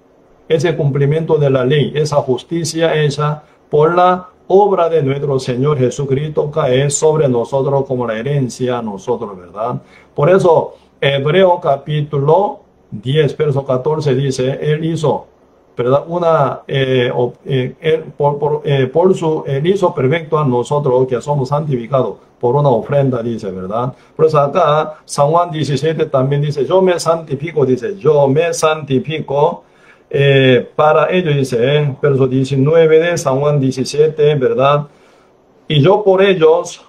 ese cumplimiento de la ley, esa justicia hecha por la obra de nuestro Señor Jesucristo cae sobre nosotros como la herencia a nosotros, ¿verdad? Por eso, Hebreo capítulo 10, verso 14 dice, Él hizo, ¿verdad?, Él hizo perfecto a nosotros que somos santificados por una ofrenda, dice, ¿verdad? Por eso acá, San Juan 17 también dice, yo me santifico, dice, yo me santifico, para ellos, dice, verso 19 de San Juan 17, ¿verdad? Y yo por ellos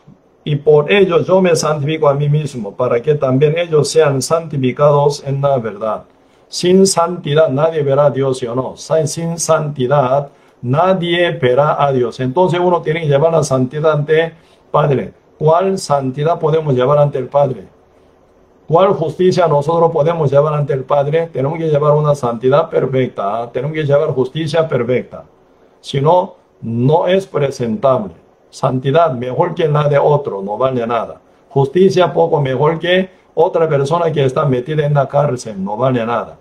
yo me santifico a mí mismo, para que también ellos sean santificados en la verdad. Sin santidad nadie verá a Dios, ¿sí o no? Sin santidad nadie verá a Dios. Entonces uno tiene que llevar la santidad ante el Padre. ¿Cuál santidad podemos llevar ante el Padre? ¿Cuál justicia nosotros podemos llevar ante el Padre? Tenemos que llevar una santidad perfecta, tenemos que llevar justicia perfecta. Si no, no es presentable. Santidad mejor que la de otro, no vale nada. Justicia poco mejor que otra persona que está metida en la cárcel, no vale nada.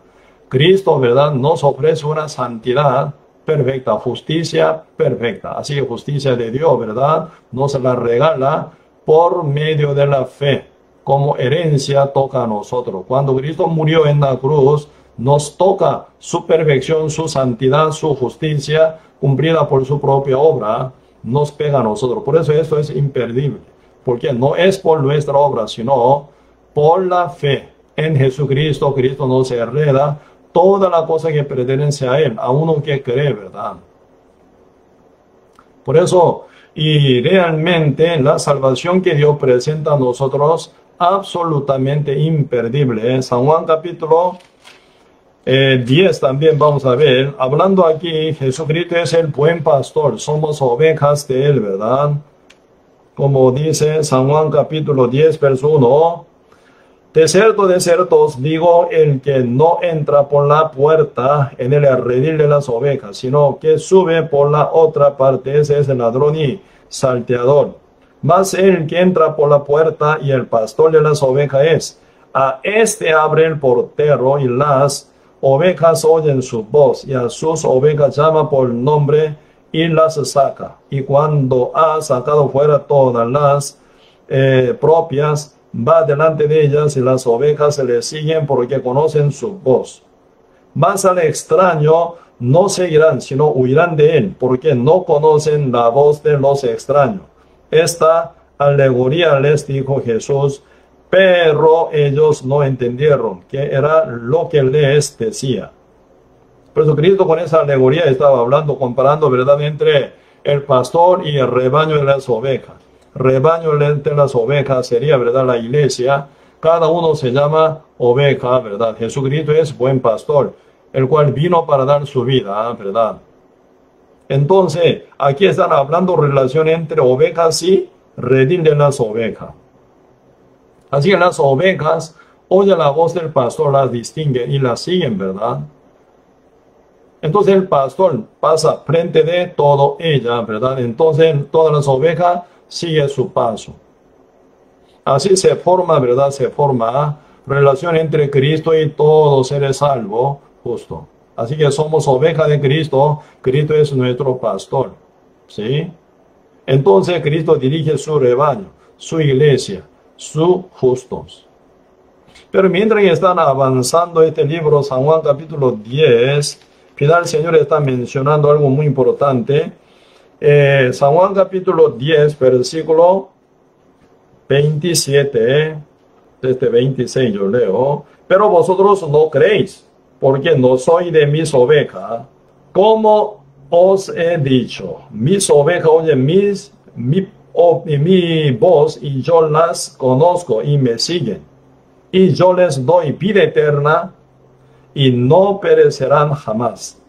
Cristo, ¿verdad?, nos ofrece una santidad perfecta, justicia perfecta. Así que justicia de Dios, ¿verdad?, nos la regala por medio de la fe. como herencia toca a nosotros. Cuando Cristo murió en la cruz, nos toca su perfección, su santidad, su justicia, cumplida por su propia obra, nos pega a nosotros. Por eso esto es imperdible, porque no es por nuestra obra, sino por la fe en Jesucristo. Cristo nos hereda toda la cosa que pertenece a Él, a uno que cree, ¿verdad? Por eso, y realmente la salvación que Dios presenta a nosotros, absolutamente imperdible. San Juan capítulo 10 también vamos a ver, hablando aquí, Jesucristo es el buen pastor, somos ovejas de Él, ¿verdad? Como dice San Juan capítulo 10, verso 1, de cierto os digo, el que no entra por la puerta en el redil de las ovejas, sino que sube por la otra parte, ese es el ladrón y salteador. Mas el que entra por la puerta y el pastor de las ovejas es, a este abre el portero y las ovejas oyen su voz y a sus ovejas llama por nombre y las saca. Y cuando ha sacado fuera todas las propias, va delante de ellas y las ovejas se le siguen porque conocen su voz. Mas al extraño no seguirán, sino huirán de él, porque no conocen la voz de los extraños. Esta alegoría les dijo Jesús, pero ellos no entendieron que era lo que les decía. Por eso Cristo con esa alegoría estaba hablando, comparando, ¿verdad?, entre el pastor y el rebaño de las ovejas. Rebaño de las ovejas sería, ¿verdad?, la iglesia. Cada uno se llama oveja, ¿verdad? Jesucristo es buen pastor, el cual vino para dar su vida, ¿verdad? Entonces, aquí están hablando relación entre ovejas y redil de las ovejas. Así que las ovejas oyen la voz del pastor, las distinguen y las siguen, ¿verdad? Entonces el pastor pasa frente de todo ella, ¿verdad? Entonces todas las ovejas siguen su paso. Así se forma, ¿verdad? Se forma relación entre Cristo y todos seres salvos, justo. Así que somos ovejas de Cristo, Cristo es nuestro pastor, ¿sí? Entonces Cristo dirige su rebaño, su iglesia, sus justos. Pero mientras están avanzando este libro, San Juan capítulo 10, final el Señor está mencionando algo muy importante. San Juan capítulo 10, versículo 27, desde 26 yo leo, pero vosotros no creéis, porque no soy de mis ovejas, como os he dicho, mis ovejas oyen mi voz y yo las conozco y me siguen, y yo les doy vida eterna y no perecerán jamás,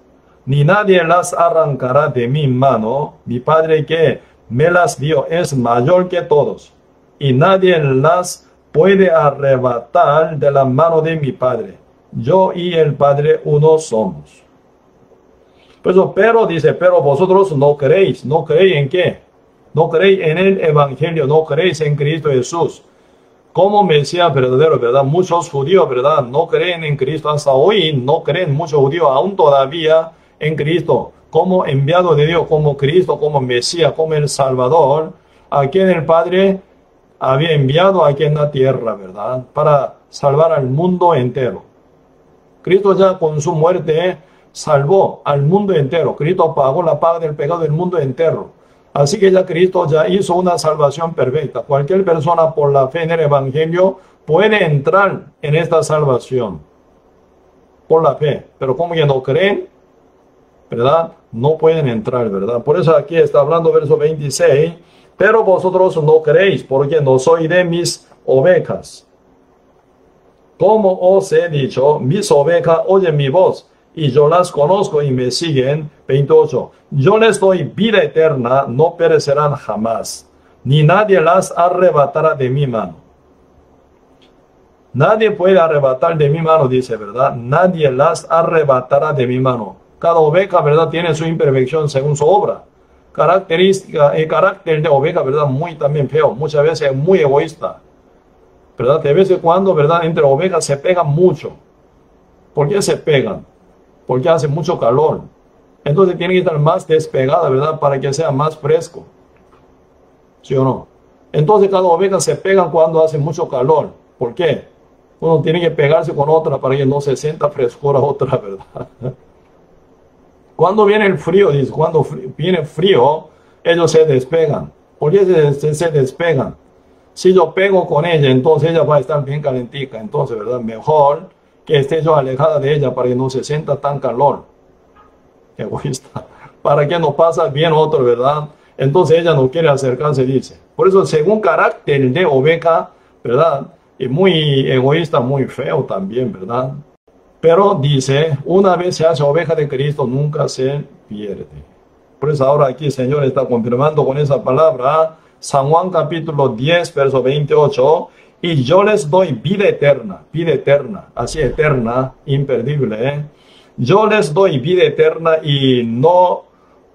ni nadie las arrancará de mi mano. Mi Padre que me las dio es mayor que todos, y nadie las puede arrebatar de la mano de mi Padre. Yo y el Padre uno somos. Pues, pero dice, pero vosotros no creéis. ¿No creéis en qué? No creéis en el Evangelio, no creéis en Cristo Jesús como Mesías verdadero, ¿verdad? Muchos judíos, ¿verdad?, no creen en Cristo. Hasta hoy no creen muchos judíos aún todavía en Cristo como enviado de Dios, como Cristo, como Mesías, como el Salvador, a quien el Padre había enviado aquí en la tierra, ¿verdad?, para salvar al mundo entero. Cristo ya con su muerte salvó al mundo entero. Cristo pagó la paga del pecado del mundo entero. Así que ya Cristo ya hizo una salvación perfecta. Cualquier persona por la fe en el Evangelio puede entrar en esta salvación por la fe. Pero como que no creen, ¿verdad?, no pueden entrar, ¿verdad? Por eso aquí está hablando verso 26. Pero vosotros no creéis, porque no soy de mis ovejas. Como os he dicho, mis ovejas oyen mi voz, y yo las conozco y me siguen. 28. Yo les doy vida eterna, no perecerán jamás, ni nadie las arrebatará de mi mano. Nadie puede arrebatar de mi mano, dice, ¿verdad? Nadie las arrebatará de mi mano. Cada oveja, ¿verdad?, tiene su imperfección según su obra. Característica, el carácter de oveja, ¿verdad?, muy también feo, muchas veces muy egoísta, ¿verdad? De vez en cuando, ¿verdad?, entre ovejas se pegan mucho. ¿Por qué se pegan? Porque hace mucho calor. Entonces tiene que estar más despegada, ¿verdad?, para que sea más fresco. ¿Sí o no? Entonces cada oveja se pegan cuando hace mucho calor. ¿Por qué? Uno tiene que pegarse con otra para que no se sienta frescura otra, ¿verdad? Cuando viene el frío, dice, cuando viene frío, ellos se despegan. ¿Por qué se despegan? Si yo pego con ella, entonces ella va a estar bien calentica. Entonces, ¿verdad? Mejor que esté yo alejada de ella para que no se sienta tan calor. Egoísta. Para que no pasa bien otro, ¿verdad? Entonces ella no quiere acercarse, dice. Por eso, según carácter de oveja, ¿verdad? Y muy egoísta, muy feo también, ¿verdad? Pero dice, una vez se hace oveja de Cristo, nunca se pierde. Por eso ahora aquí el Señor está confirmando con esa palabra, San Juan capítulo 10, verso 28, y yo les doy vida eterna, así eterna, imperdible, ¿eh? Yo les doy vida eterna y no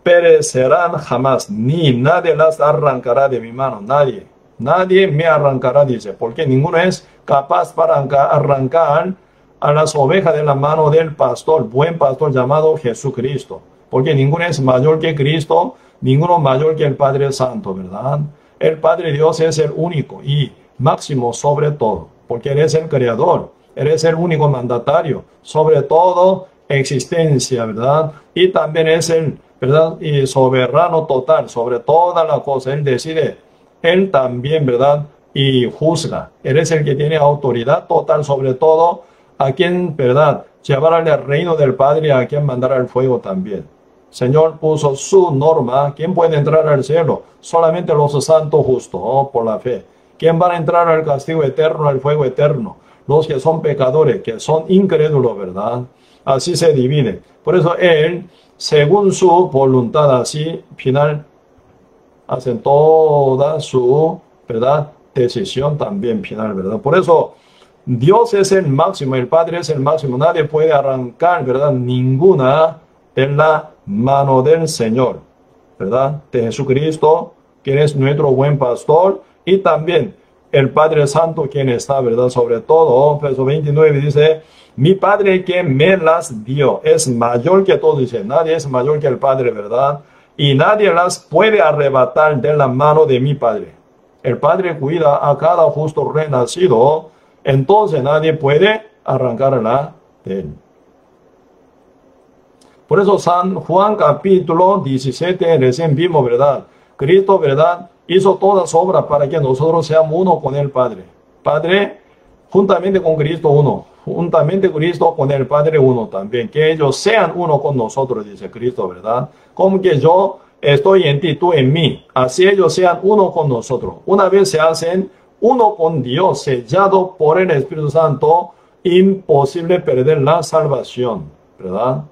perecerán jamás, ni nadie las arrancará de mi mano, nadie me arrancará, dice, porque ninguno es capaz para arrancar a las ovejas de la mano del pastor, buen pastor llamado Jesucristo, porque ninguno es mayor que Cristo, ninguno mayor que el Padre Santo, ¿verdad? El Padre Dios es el único y máximo sobre todo, porque Él es el Creador, Él es el único mandatario, sobre todo existencia, ¿verdad? Y también es el, ¿verdad? Y soberano total, sobre toda la cosa, Él decide, Él también, ¿verdad? Y juzga, Él es el que tiene autoridad total sobre todo, a quien, ¿verdad? Llevar al reino del Padre, a quien mandar al fuego también. Señor puso su norma. ¿Quién puede entrar al cielo? Solamente los santos justos, ¿no? Por la fe. ¿Quién va a entrar al castigo eterno, al fuego eterno? Los que son pecadores, que son incrédulos, ¿verdad? Así se divide. Por eso Él, según su voluntad, así, final, hacen toda su, ¿verdad? Decisión también final, ¿verdad? Por eso, Dios es el máximo, el Padre es el máximo. Nadie puede arrancar, ¿verdad? Ninguna de la mano del Señor, ¿verdad? De Jesucristo, quien es nuestro buen pastor, y también el Padre Santo, quien está, ¿verdad? Sobre todo, verso 29 dice, mi Padre que me las dio es mayor que todo, dice, nadie es mayor que el Padre, ¿verdad? Y nadie las puede arrebatar de la mano de mi Padre. El Padre cuida a cada justo renacido, entonces nadie puede arrancarla de él. Por eso San Juan capítulo 17, recién vimos, ¿verdad? Cristo, ¿verdad? Hizo todas obras para que nosotros seamos uno con el Padre. Padre, juntamente con Cristo uno. Juntamente Cristo con el Padre uno también. Que ellos sean uno con nosotros, dice Cristo, ¿verdad? Como que yo estoy en ti, tú en mí. Así ellos sean uno con nosotros. Una vez se hacen uno con Dios, sellado por el Espíritu Santo, imposible perder la salvación, ¿verdad?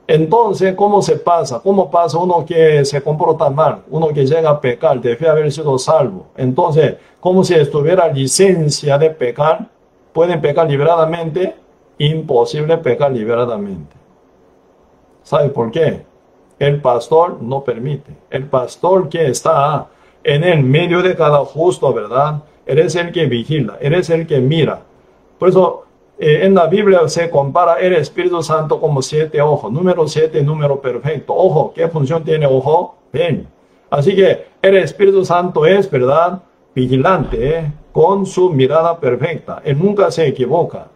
Entonces, ¿cómo se pasa? ¿Cómo pasa uno que se comporta mal? Uno que llega a pecar, debe haber sido salvo. Entonces, como si estuviera licencia de pecar, ¿pueden pecar liberadamente? Imposible pecar liberadamente. ¿Sabe por qué? El pastor no permite. El pastor que está en el medio de cada justo, ¿verdad? Él es el que vigila, él es el que mira. Por eso, en la Biblia se compara el Espíritu Santo como 7 ojos. Número 7, número perfecto. Ojo, ¿qué función tiene ojo? Ven. Así que el Espíritu Santo es, ¿verdad? Vigilante, con su mirada perfecta. Él nunca se equivoca.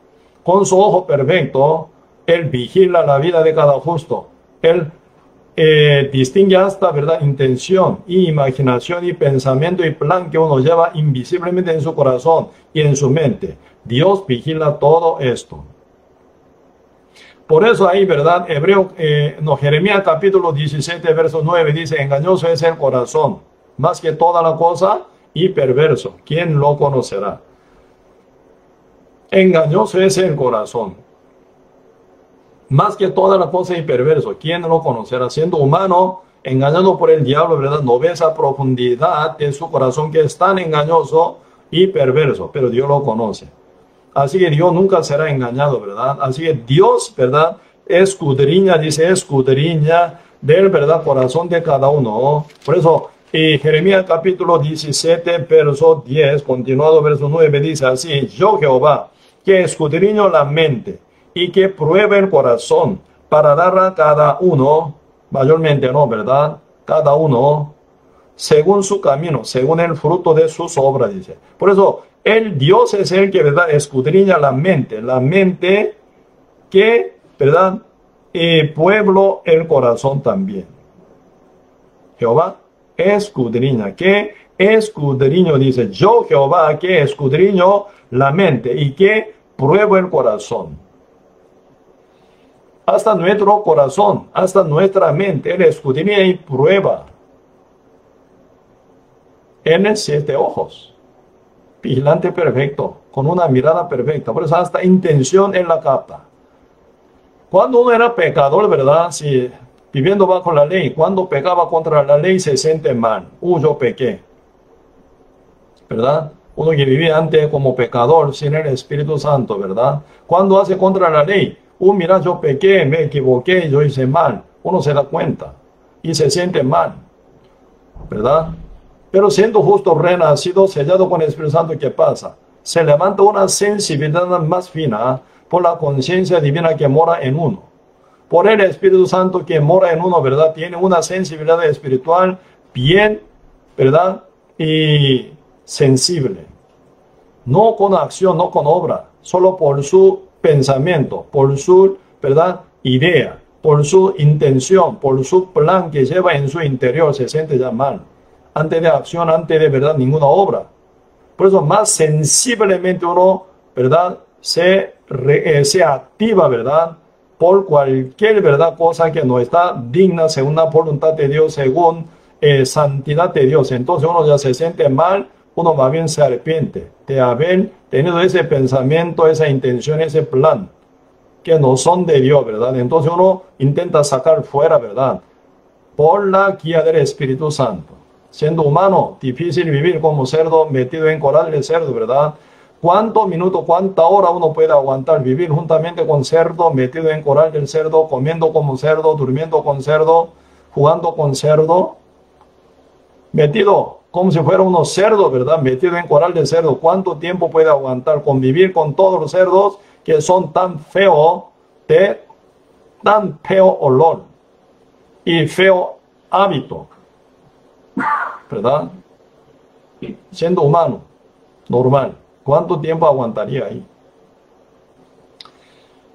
Con su ojo perfecto, Él vigila la vida de cada justo. Él distingue hasta, ¿verdad? Intención y imaginación y pensamiento y plan que uno lleva invisiblemente en su corazón y en su mente. Dios vigila todo esto. Por eso ahí, ¿verdad? Jeremías capítulo 17, verso 9 dice, engañoso es el corazón, más que toda la cosa, y perverso. ¿Quién lo conocerá? Engañoso es el corazón, más que toda la cosa, y perverso. ¿Quién lo conocerá? Siendo humano, engañado por el diablo, ¿verdad? No ve esa profundidad de su corazón que es tan engañoso y perverso, pero Dios lo conoce. Así que Dios nunca será engañado, ¿verdad? Así que Dios, ¿verdad? Escudriña, dice, escudriña del, ¿verdad? Corazón de cada uno, ¿no? Por eso, Jeremías capítulo 17, verso 10, continuado verso 9, dice así, yo Jehová, que escudriño la mente y que pruebe el corazón para dar a cada uno, mayormente no, ¿verdad? Cada uno según su camino, según el fruto de sus obras, dice. Por eso, el Dios es el que, ¿verdad?, escudriña la mente que, ¿verdad?, pueblo el corazón también. Jehová escudriña. ¿Qué escudriño? Dice, yo Jehová que escudriño la mente y que pruebo el corazón. Hasta nuestro corazón, hasta nuestra mente, Él escudriña y prueba. En 7 ojos, vigilante perfecto, con una mirada perfecta. Por eso hasta intención Él la capta. Cuando uno era pecador, ¿verdad? Si viviendo bajo la ley, cuando pecaba contra la ley se siente mal. Yo pequé. ¿Verdad? Uno que vivía antes como pecador sin el Espíritu Santo, ¿verdad? Cuando hace contra la ley, mira, yo pequé, me equivoqué, yo hice mal. Uno se da cuenta y se siente mal, ¿verdad? Pero siendo justo, renacido, sellado con el Espíritu Santo, ¿qué pasa? Se levanta una sensibilidad más fina por la conciencia divina que mora en uno. Por el Espíritu Santo que mora en uno, ¿verdad? Tiene una sensibilidad espiritual bien, ¿verdad? Y sensible. No con acción, no con obra, solo por su pensamiento, por su, ¿verdad?, idea, por su intención, por su plan que lleva en su interior, se siente ya mal. Antes de acción, antes de, ¿verdad?, ninguna obra. Por eso más sensiblemente uno, ¿verdad?, se activa, ¿verdad?, por cualquier, ¿verdad?, cosa que no está digna según la voluntad de Dios, según santidad de Dios. Entonces uno ya se siente mal, uno más bien se arrepiente de haber tenido ese pensamiento, esa intención, ese plan, que no son de Dios, ¿verdad? Entonces uno intenta sacar fuera, ¿verdad?, por la guía del Espíritu Santo. Siendo humano, difícil vivir como cerdo metido en coral de cerdo, ¿verdad? ¿Cuántos minutos, cuánta hora uno puede aguantar vivir juntamente con cerdo, metido en coral del cerdo, comiendo como cerdo, durmiendo con cerdo, jugando con cerdo? Metido como si fuera uno cerdo, ¿verdad? Metido en coral de cerdo. ¿Cuánto tiempo puede aguantar convivir con todos los cerdos que son tan feos, de tan feo olor y feo hábito, ¿verdad? Siendo humano, normal. ¿Cuánto tiempo aguantaría ahí?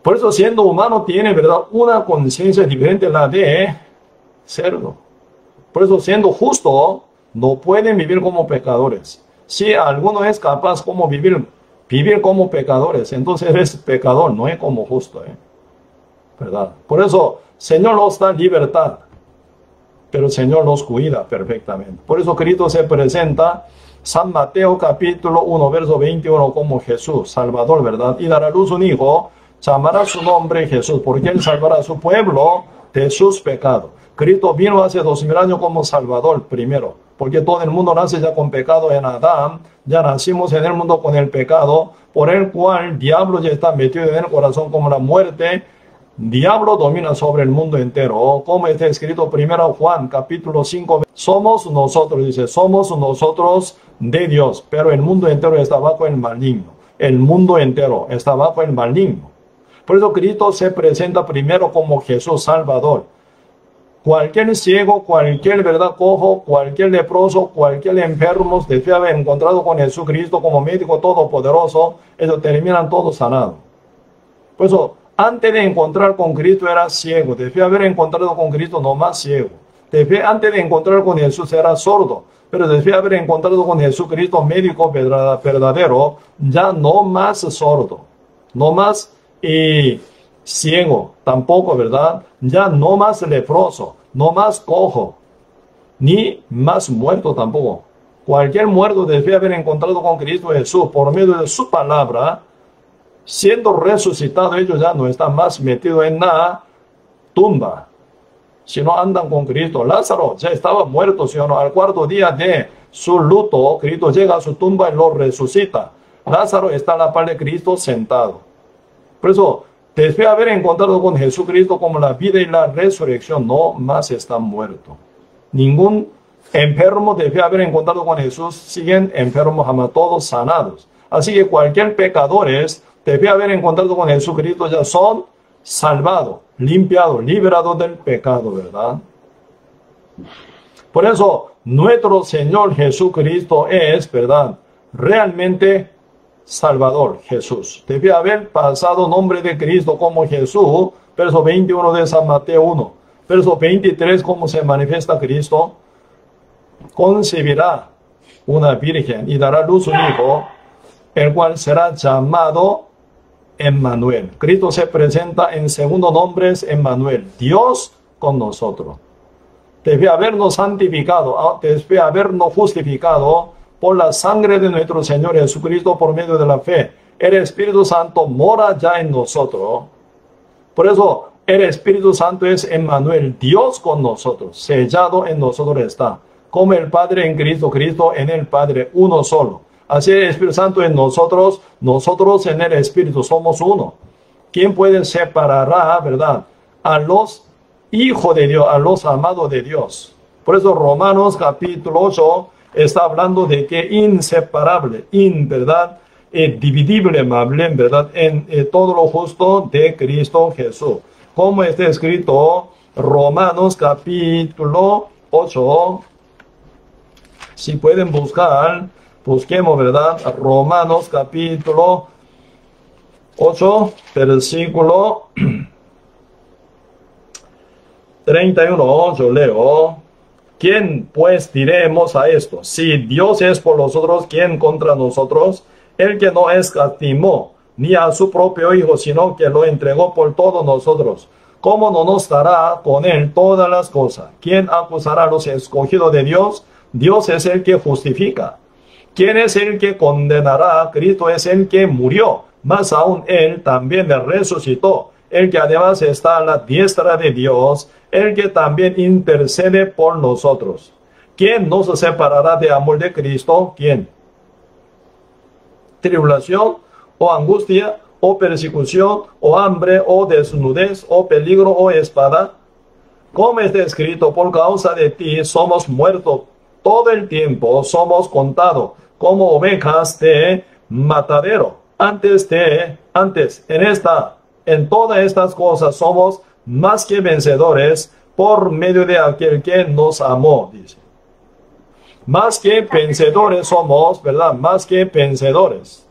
Por eso, siendo humano, tiene, ¿verdad?, una conciencia diferente a la de cerdo. Por eso, siendo justo, no pueden vivir como pecadores. Si alguno es capaz como vivir como pecadores, entonces es pecador, no es como justo, ¿verdad? Por eso, Señor nos da libertad, pero el Señor nos cuida perfectamente. Por eso Cristo se presenta, San Mateo capítulo 1, verso 21, como Jesús, Salvador, ¿verdad? Y dará a luz un hijo, llamará su nombre Jesús, porque Él salvará a su pueblo de sus pecados. Cristo vino hace 2000 años como Salvador primero, porque todo el mundo nace ya con pecado en Adán, ya nacimos en el mundo con el pecado, por el cual el diablo ya está metido en el corazón como la muerte. Diablo domina sobre el mundo entero, como está escrito 1 Juan capítulo 5, somos nosotros, dice, somos nosotros de Dios, pero el mundo entero está bajo el maligno, el mundo entero está bajo el maligno. Por eso Cristo se presenta primero como Jesús Salvador. Cualquier ciego, cualquier, ¿verdad?, cojo, cualquier leproso, cualquier enfermo, después de haber encontrado con Jesucristo como médico todopoderoso, ellos terminan todos sanados. Por eso, antes de encontrar con Cristo era ciego, después de haber encontrado con Cristo no más ciego. Antes de encontrar con Jesús era sordo, pero después de haber encontrado con Jesucristo médico verdadero, ya no más sordo, no más ciego, tampoco, ¿verdad? Ya no más leproso, no más cojo, ni más muerto tampoco. Cualquier muerto después de haber encontrado con Cristo Jesús por medio de su palabra, siendo resucitado, ellos ya no están más metidos en la tumba, sino andan con Cristo. Lázaro ya estaba muerto, ¿sí o no? Al 4º día de su luto, Cristo llega a su tumba y lo resucita. Lázaro está a la par de Cristo sentado. Por eso, después de haber encontrado con Jesucristo como la vida y la resurrección, no más está muerto. Ningún enfermo después de haber encontrado con Jesús siguen enfermos jamás, todos sanados. Así que cualquier pecador después de haber encontrado con Jesucristo ya son salvados, limpiados, liberados del pecado, ¿verdad? Por eso, nuestro Señor Jesucristo es, ¿verdad?, realmente Salvador, Jesús. Debe haber pasado nombre de Cristo como Jesús, verso 21 de San Mateo 1. Verso 23, cómo se manifiesta Cristo. Concebirá una virgen y dará a luz un hijo, el cual será llamado Emmanuel. Cristo se presenta en segundo nombre, es Emmanuel, Dios con nosotros. Debe habernos santificado, debe habernos justificado por la sangre de nuestro Señor Jesucristo por medio de la fe. El Espíritu Santo mora ya en nosotros. Por eso, el Espíritu Santo es Emmanuel, Dios con nosotros, sellado en nosotros está. Como el Padre en Cristo, Cristo en el Padre, uno solo. Así el Espíritu Santo en nosotros, nosotros en el Espíritu somos uno. ¿Quién puede separar, verdad, a los hijos de Dios, a los amados de Dios? Por eso Romanos capítulo 8 está hablando de que inseparable, verdad, dividible, verdad, en todo lo justo de Cristo Jesús. Como está escrito, Romanos capítulo 8, si pueden buscar, busquemos, ¿verdad? Romanos capítulo 8, versículo 31, yo leo. ¿Quién pues diremos a esto? Si Dios es por nosotros, ¿quién contra nosotros? El que no escatimó ni a su propio Hijo, sino que lo entregó por todos nosotros. ¿Cómo no nos dará con él todas las cosas? ¿Quién acusará a los escogidos de Dios? Dios es el que justifica. ¿Quién es el que condenará? Cristo es el que murió, más aún él también le resucitó, el que además está a la diestra de Dios, el que también intercede por nosotros. ¿Quién nos separará del amor de Cristo? ¿Quién? ¿Tribulación o angustia o persecución o hambre o desnudez o peligro o espada? Como está escrito, por causa de ti somos muertos todo el tiempo, somos contados como ovejas de matadero. En todas estas cosas somos más que vencedores por medio de aquel que nos amó, dice. Más que vencedores somos, ¿verdad? Más que vencedores.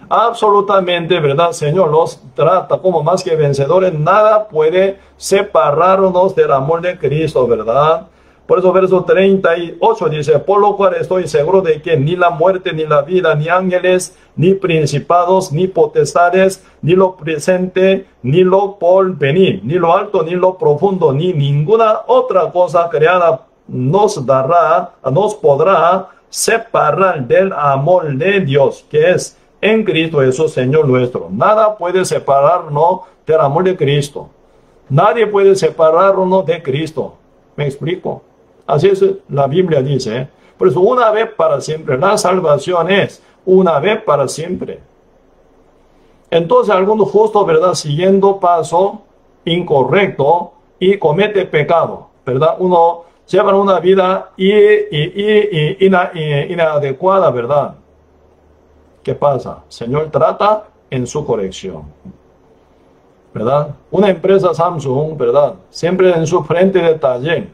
Absolutamente, ¿verdad? Señor nos trata como más que vencedores. Nada puede separarnos del amor de Cristo, ¿verdad? Por eso verso 38 dice, por lo cual estoy seguro de que ni la muerte, ni la vida, ni ángeles, ni principados, ni potestades, ni lo presente, ni lo por venir, ni lo alto, ni lo profundo, ni ninguna otra cosa creada nos podrá separar del amor de Dios, que es en Cristo Jesús, Señor nuestro. Nada puede separarnos del amor de Cristo. Nadie puede separarnos de Cristo. ¿Me explico? Así es, la Biblia dice. Por eso, una vez para siempre. La salvación es una vez para siempre. Entonces, algunos justos, ¿verdad?, siguiendo paso incorrecto y comete pecado, ¿verdad? Uno lleva una vida inadecuada, ¿verdad? ¿Qué pasa? El Señor trata en su corrección, ¿verdad? Una empresa Samsung, ¿verdad?, siempre en su frente de taller,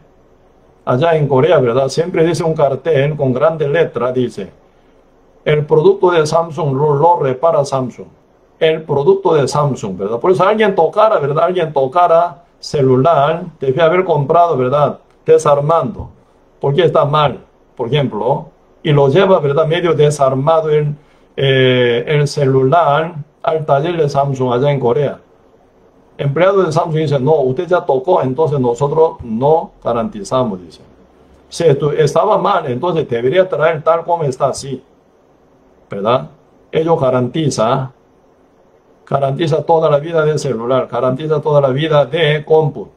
allá en Corea, ¿verdad?, siempre dice un cartel con grandes letras, dice, el producto de Samsung lo repara Samsung. El producto de Samsung, ¿verdad? Por eso alguien tocara, ¿verdad? Alguien tocara celular, debe haber comprado, ¿verdad?, desarmando, porque está mal, por ejemplo, y lo lleva, ¿verdad?, medio desarmado el celular al taller de Samsung allá en Corea. Empleado de Samsung dice, no, usted ya tocó, entonces nosotros no garantizamos, dice. Si estaba mal, entonces debería traer tal como está así, ¿verdad? Ellos garantiza toda la vida del celular, garantiza toda la vida de cómputo,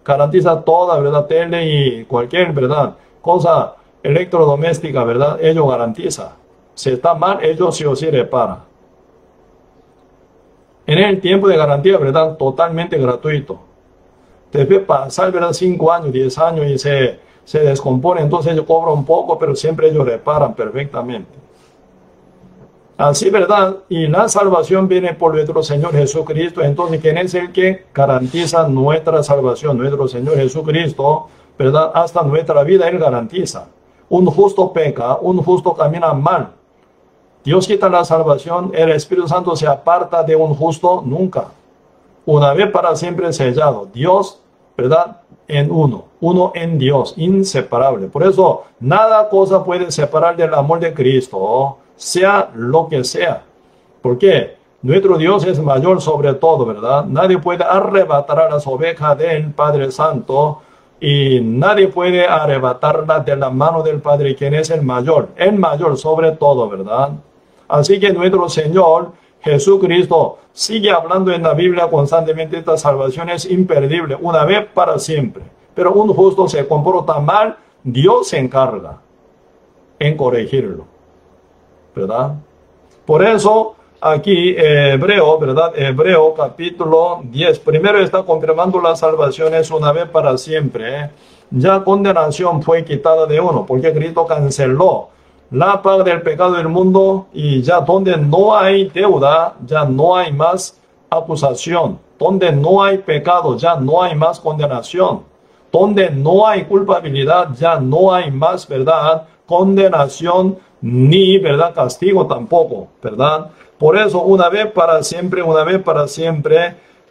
garantiza toda, ¿verdad?, tele y cualquier, ¿verdad?, cosa electrodoméstica, ¿verdad?, ellos garantiza. Si está mal, ellos sí o sí reparan. En el tiempo de garantía, ¿verdad?, totalmente gratuito. Debe pasar, ¿verdad?, 5 años, 10 años y se descompone, entonces ellos cobran un poco, pero siempre ellos reparan perfectamente. Así, ¿verdad? Y la salvación viene por nuestro Señor Jesucristo. Entonces, ¿quién es el que garantiza nuestra salvación? Nuestro Señor Jesucristo. ¿verdad? Hasta nuestra vida Él garantiza. Un justo peca, un justo camina mal. Dios quita la salvación, el Espíritu Santo se aparta de un justo nunca. Una vez para siempre sellado. Dios, ¿verdad? En uno. Uno en Dios, inseparable. Por eso, nada cosa puede separar del amor de Cristo, sea lo que sea. ¿Por qué? Nuestro Dios es mayor sobre todo, ¿verdad? Nadie puede arrebatar a las ovejas del Padre Santo y nadie puede arrebatarla de la mano del Padre, quien es el mayor sobre todo, ¿verdad? Así que nuestro Señor Jesucristo sigue hablando en la Biblia constantemente. Esta salvación es imperdible, una vez para siempre. Pero un justo se comporta mal, Dios se encarga en corregirlo, ¿verdad? Por eso, aquí Hebreo, ¿verdad? Hebreo capítulo 10. Primero está confirmando las salvaciones una vez para siempre. Ya condenación fue quitada de uno, porque Cristo canceló la paga del pecado del mundo, y ya donde no hay deuda, ya no hay más acusación. Donde no hay pecado, ya no hay más condenación. Donde no hay culpabilidad, ya no hay más, ¿verdad? Condenación, ni, ¿verdad? Castigo tampoco, ¿verdad? Por eso, una vez para siempre,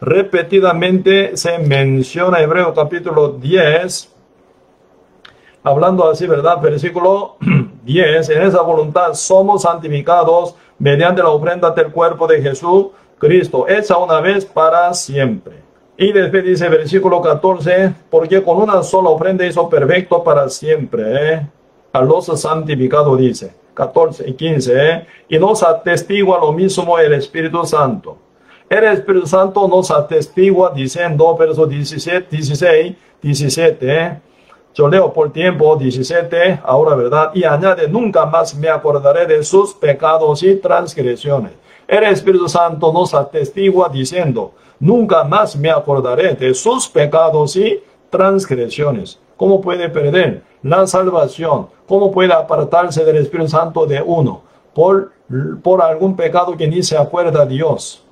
repetidamente se menciona Hebreo capítulo 10, hablando así, ¿verdad? Versículo 10, en esa voluntad somos santificados mediante la ofrenda del cuerpo de Jesucristo, hecha una vez para siempre. Y después dice versículo 14, porque con una sola ofrenda hizo perfecto para siempre, a los santificados, dice, 14 y 15, y nos atestigua lo mismo el Espíritu Santo. El Espíritu Santo nos atestigua diciendo, verso 16, 17, yo leo por tiempo, 17, ahora, ¿verdad? Y añade, nunca más me acordaré de sus pecados y transgresiones. El Espíritu Santo nos atestigua diciendo, nunca más me acordaré de sus pecados y transgresiones. ¿Cómo puede perder la salvación? ¿Cómo puede apartarse del Espíritu Santo de uno? Por algún pecado que ni se acuerda Dios.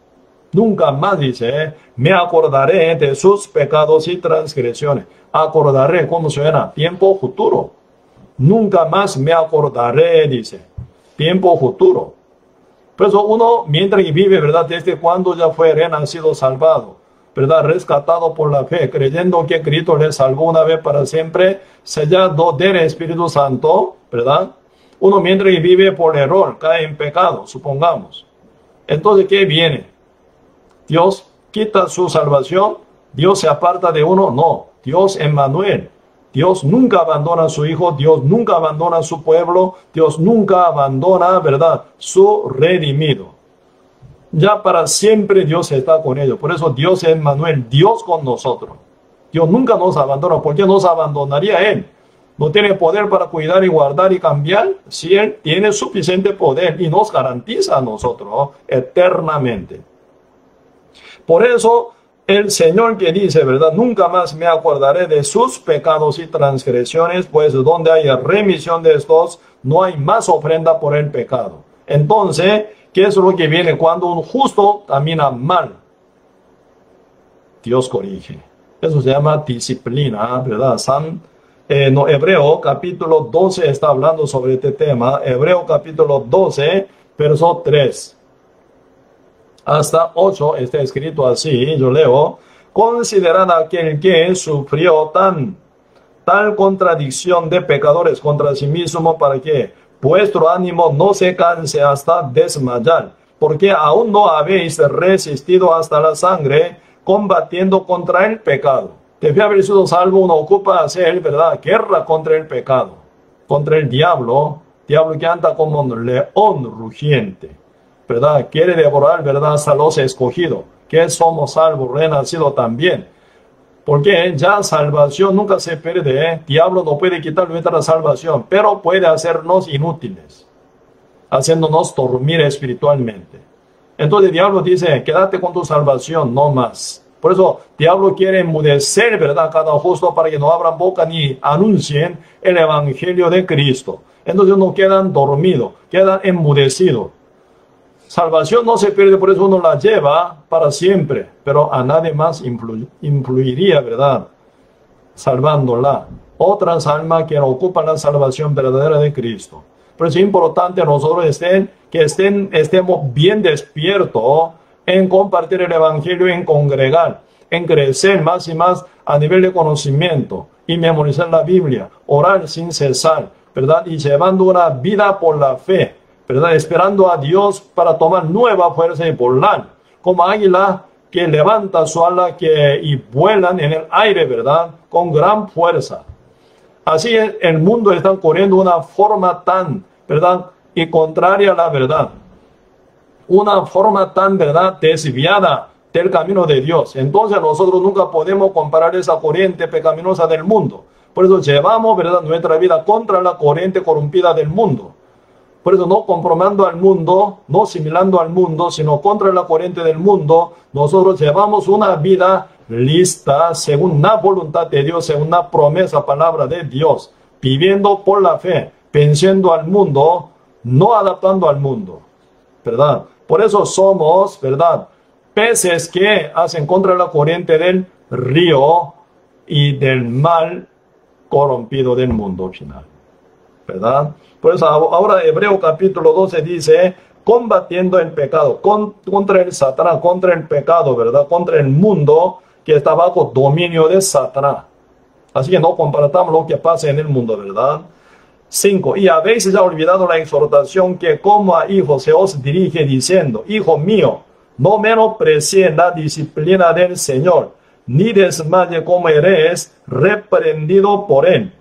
Nunca más, dice, me acordaré de sus pecados y transgresiones. Acordaré, ¿cómo suena? Tiempo futuro. Nunca más me acordaré, dice. Tiempo futuro. Por eso uno, mientras que vive, ¿verdad? Desde cuando ya fue renacido, salvado, ¿verdad? Rescatado por la fe, creyendo que Cristo le salvó una vez para siempre, sellado del Espíritu Santo, ¿verdad? Uno mientras que vive por error, cae en pecado, supongamos. Entonces, ¿qué viene? Dios quita su salvación, Dios se aparta de uno, no. Dios Emmanuel, Dios nunca abandona a su Hijo, Dios nunca abandona a su pueblo, Dios nunca abandona, ¿verdad?, su redimido. Ya para siempre Dios está con ellos. Por eso Dios es Emmanuel, Dios con nosotros. Dios nunca nos abandona. ¿Por qué nos abandonaría Él? No tiene poder para cuidar y guardar y cambiar. Si Él tiene suficiente poder y nos garantiza a nosotros eternamente. Por eso el Señor que dice, ¿verdad? Nunca más me acordaré de sus pecados y transgresiones, pues donde haya remisión de estos, no hay más ofrenda por el pecado. Entonces, ¿qué es lo que viene cuando un justo camina mal? Dios corrige. Eso se llama disciplina, ¿verdad? Hebreo capítulo 12 está hablando sobre este tema. Hebreo capítulo 12, verso 3. Hasta 8 está escrito así, yo leo, considerad a aquel que sufrió tal contradicción de pecadores contra sí mismo, para que vuestro ánimo no se canse hasta desmayar, porque aún no habéis resistido hasta la sangre, combatiendo contra el pecado. Debe haber sido salvo, uno ocupa hacer, ¿verdad?, guerra contra el pecado, contra el diablo que anda como un león rugiente, ¿verdad? Quiere devorar, ¿verdad?, hasta los escogidos, que somos salvos, renacidos también. Porque ya salvación nunca se pierde, ¿eh? Diablo no puede quitar nuestra salvación, pero puede hacernos inútiles, haciéndonos dormir espiritualmente. Entonces el diablo dice, quédate con tu salvación, no más. Por eso diablo quiere enmudecer, ¿verdad?, a cada justo, para que no abran boca ni anuncien el evangelio de Cristo. Entonces no quedan dormidos, quedan enmudecidos. Salvación no se pierde, por eso uno la lleva para siempre, pero a nadie más influiría, ¿verdad? salvándola. Otras almas que ocupan la salvación verdadera de Cristo. Por eso es importante nosotros estemos bien despiertos en compartir el Evangelio, en congregar, en crecer más y más a nivel de conocimiento y memorizar la Biblia, orar sin cesar, ¿verdad? Y llevando una vida por la fe, ¿verdad? Esperando a Dios para tomar nueva fuerza y volar, como águila que levanta su ala y vuelan en el aire, ¿verdad? Con gran fuerza. Así el mundo está corriendo de una forma tan, ¿verdad? Y contraria a la verdad. Una forma tan, ¿verdad? Desviada del camino de Dios. Entonces nosotros nunca podemos comparar esa corriente pecaminosa del mundo. Por eso llevamos, ¿verdad?, nuestra vida contra la corriente corrompida del mundo. Por eso no comprobando al mundo, no asimilando al mundo, sino contra la corriente del mundo, nosotros llevamos una vida lista según la voluntad de Dios, según la promesa, palabra de Dios, viviendo por la fe, venciendo al mundo, no adaptando al mundo, ¿verdad? Por eso somos, ¿verdad?, peces que hacen contra la corriente del río y del mal corrompido del mundo final, ¿verdad? Por eso ahora Hebreo capítulo 12 dice, combatiendo el pecado, contra el Satanás, contra el pecado, ¿verdad? Contra el mundo que está bajo dominio de Satanás. Así que no compartamos lo que pasa en el mundo, ¿verdad? 5. Y habéis ya olvidado la exhortación que como a hijos se os dirige diciendo, hijo mío, no menosprecies la disciplina del Señor, ni desmaye como eres reprendido por él.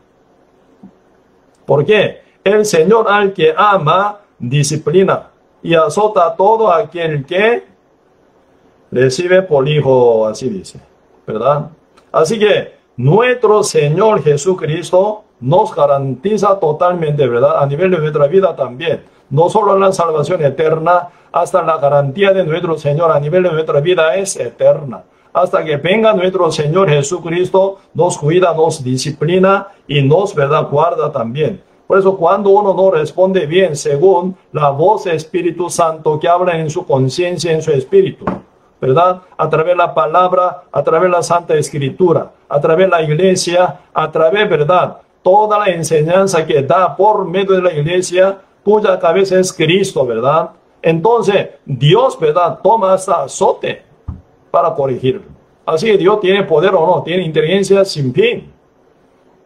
¿Por qué? El Señor al que ama, disciplina y azota a todo aquel que recibe por hijo, así dice, ¿verdad? Así que nuestro Señor Jesucristo nos garantiza totalmente, ¿verdad? A nivel de nuestra vida también. No solo la salvación eterna, hasta la garantía de nuestro Señor a nivel de nuestra vida es eterna. Hasta que venga nuestro Señor Jesucristo, nos cuida, nos disciplina y nos, ¿verdad?, guarda también. Por eso cuando uno no responde bien según la voz del Espíritu Santo que habla en su conciencia, en su espíritu, ¿verdad? A través de la palabra, a través de la Santa Escritura, a través de la iglesia, a través, ¿verdad?, toda la enseñanza que da por medio de la iglesia, cuya cabeza es Cristo, ¿verdad? Entonces, Dios, ¿verdad?, toma hasta azote para corregirlo. Así que Dios tiene poder o no, tiene inteligencia sin fin.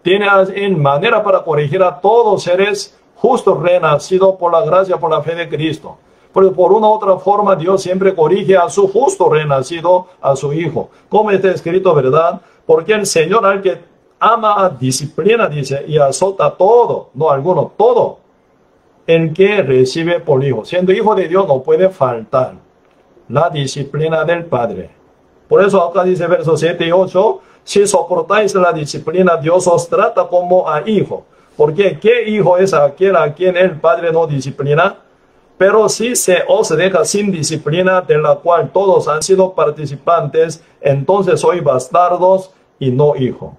Tiene en manera para corregir a todos seres justos renacidos por la gracia, por la fe de Cristo. Pero por una u otra forma Dios siempre corrige a su justo renacido, a su Hijo. Como está escrito, ¿verdad? Porque el Señor al que ama, disciplina, dice, y azota todo, no alguno, todo, el que recibe por hijo. Siendo hijo de Dios no puede faltar la disciplina del Padre. Por eso acá dice versos 7 y 8, si soportáis la disciplina, Dios os trata como a hijo. Porque ¿qué hijo es aquel a quien el Padre no disciplina? Pero si se os deja sin disciplina, de la cual todos han sido participantes, entonces sois bastardos y no hijos.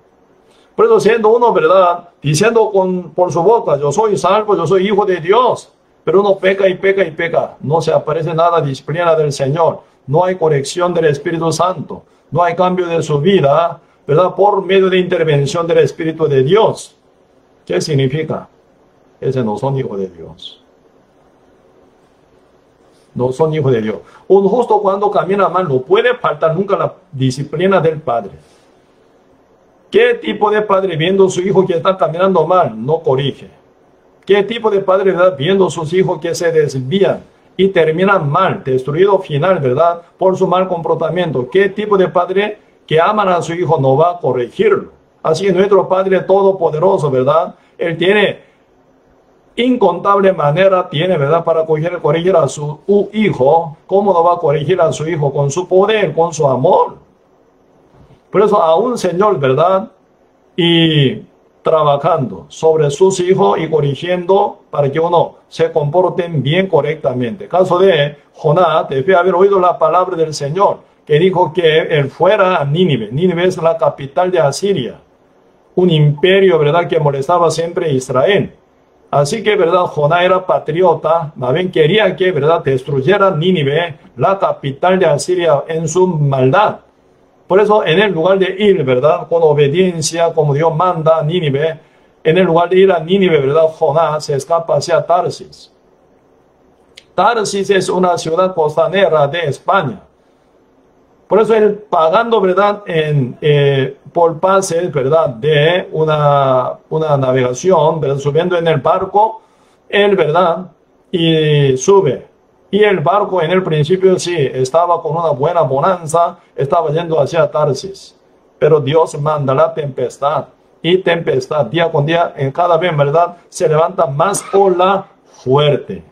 Por eso siendo uno, ¿verdad?, diciendo por su boca, yo soy salvo, yo soy hijo de Dios, pero uno peca y peca y peca, no se aparece nada de disciplina del Señor, no hay corrección del Espíritu Santo, no hay cambio de su vida, ¿verdad?, por medio de intervención del Espíritu de Dios. ¿Qué significa? Ese no son hijos de Dios. No son hijos de Dios. Un justo cuando camina mal no puede faltar nunca la disciplina del Padre. ¿Qué tipo de padre viendo a su hijo que está caminando mal no corrige? ¿Qué tipo de padre, ¿verdad?, viendo a sus hijos que se desvían y terminan mal, destruido final, ¿verdad?, por su mal comportamiento? ¿Qué tipo de padre que aman a su hijo no va a corregirlo? Así que nuestro Padre Todopoderoso, ¿verdad?, Él tiene incontable manera, ¿verdad?, para corregir a su hijo. ¿Cómo no va a corregir a su hijo? Con su poder, con su amor. Por eso a un Señor, ¿verdad?, y trabajando sobre sus hijos y corrigiendo para que uno se comporten bien correctamente. Caso de Jonás, debe haber oído la palabra del Señor, que dijo que él fuera a Nínive. Nínive es la capital de Asiria, un imperio, ¿verdad?, que molestaba siempre a Israel. Así que, ¿verdad?, Jonás era patriota, más bien quería que, ¿verdad?, destruyera Nínive, la capital de Asiria, en su maldad. Por eso, en el lugar de ir, ¿verdad? Con obediencia, como Dios manda a Nínive, en el lugar de ir a Nínive, ¿verdad? Jonás se escapa hacia Tarsis. Tarsis es una ciudad costanera de España. Por eso él pagando, ¿verdad? Por pases, ¿verdad? De una navegación, ¿verdad? Subiendo en el barco, él, ¿verdad? Y sube. Y el barco en el principio sí, estaba con una buena bonanza, estaba yendo hacia Tarsis. Pero Dios manda la tempestad. Y tempestad, día con día, en cada vez, ¿verdad? Se levanta más ola fuerte.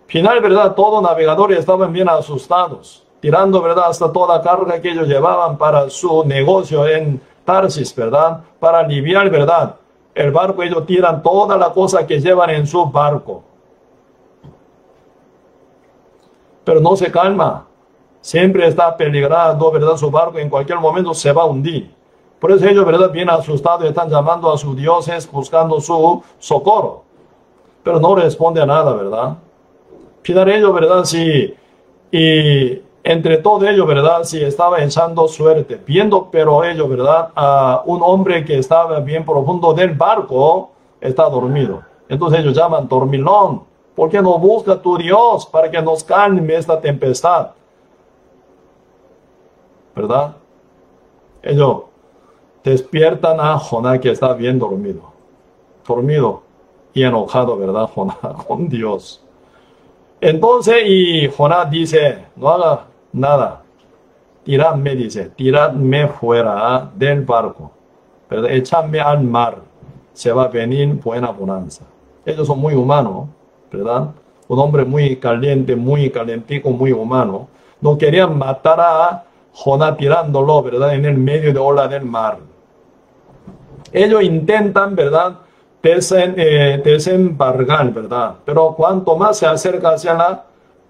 Final, ¿verdad? Todos los navegadores estaban bien asustados, tirando, ¿verdad? Hasta toda carga que ellos llevaban para su negocio en Tarsis, ¿verdad? Para aliviar, ¿verdad? El barco, ellos tiran toda la cosa que llevan en su barco. Pero no se calma. Siempre está peligrando, ¿verdad? Su barco en cualquier momento se va a hundir. Por eso ellos, ¿verdad? Bien asustados, están llamando a sus dioses, buscando su socorro. Pero no responde a nada, ¿verdad? Final ellos, ¿verdad? Sí. Y entre todo ellos, ¿verdad? Sí, estaba echando suerte. Viendo, pero ellos, ¿verdad? A un hombre que estaba bien profundo del barco, está dormido. Entonces ellos llaman, dormilón, ¿por qué no busca tu Dios para que nos calme esta tempestad? ¿Verdad? Ellos despiertan a Jonás, que está bien dormido. Dormido y enojado, ¿verdad? Jonás con Dios. Entonces, y Jonás dice, no haga nada. Tiradme, dice, tiradme fuera del barco. ¿Verdad? Echadme al mar. Se va a venir buena bonanza. Ellos son muy humanos, ¿verdad? Un hombre muy caliente, muy calentico, muy humano. No querían matar a Jonás tirándolo, ¿verdad? En el medio de ola del mar. Ellos intentan, ¿verdad? Desembarcar, ¿verdad? Pero cuanto más se acerca hacia la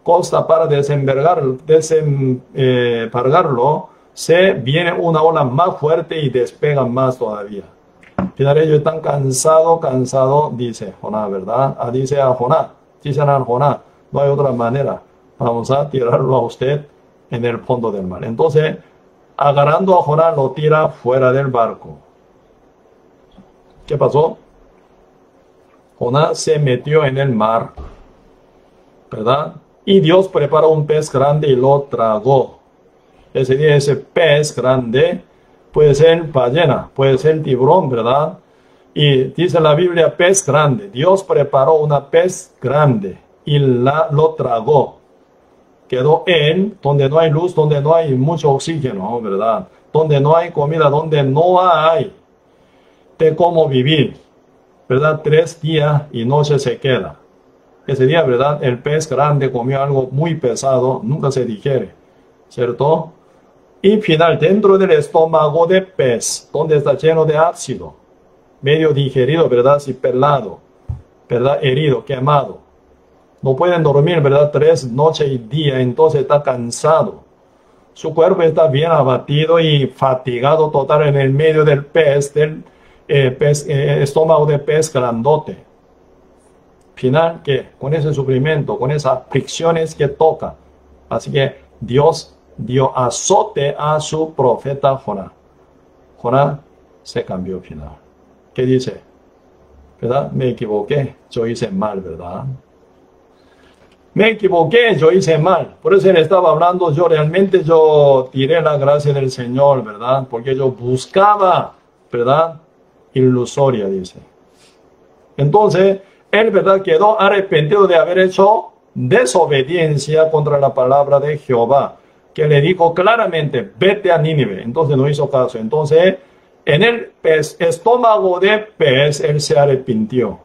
costa para desembarcarlo, se viene una ola más fuerte y despegan más todavía. Final ellos están cansados, dice Jonás, ¿verdad? Dice a Jonás, no hay otra manera, vamos a tirarlo a usted en el fondo del mar. Entonces, agarrando a Jonás, lo tira fuera del barco. ¿Qué pasó? Jonás se metió en el mar, ¿verdad? Y Dios preparó un pez grande y lo tragó. Ese día ese pez grande puede ser ballena, puede ser tiburón, ¿verdad? Y dice la Biblia, pez grande. Dios preparó una pez grande y lo tragó. Quedó en donde no hay luz, donde no hay mucho oxígeno, ¿verdad? Donde no hay comida, donde no hay de cómo vivir, ¿verdad? 3 días y noche se queda. Ese día, ¿verdad? El pez grande comió algo muy pesado, nunca se digiere, ¿cierto? Y final, dentro del estómago de pez, donde está lleno de ácido, medio digerido, ¿verdad? Sí, pelado, ¿verdad? Herido, quemado. No pueden dormir, ¿verdad? 3 noches y día, entonces está cansado. Su cuerpo está bien abatido y fatigado total en el medio del pez, estómago de pez grandote. Final, que con ese sufrimiento, con esas fricciones que toca. Así que Dios dio azote a su profeta Jonás. Jonás se cambió final. ¿Qué dice? ¿Verdad? Me equivoqué, yo hice mal, ¿verdad? Me equivoqué, yo hice mal. Por eso él estaba hablando, yo tiré la gracia del Señor, ¿verdad? Porque yo buscaba, ¿verdad? Ilusoria, dice. Entonces, él, ¿verdad? Quedó arrepentido de haber hecho desobediencia contra la palabra de Jehová, que le dijo claramente, vete a Nínive. Entonces no hizo caso. Entonces, en el estómago de pez, él se arrepintió.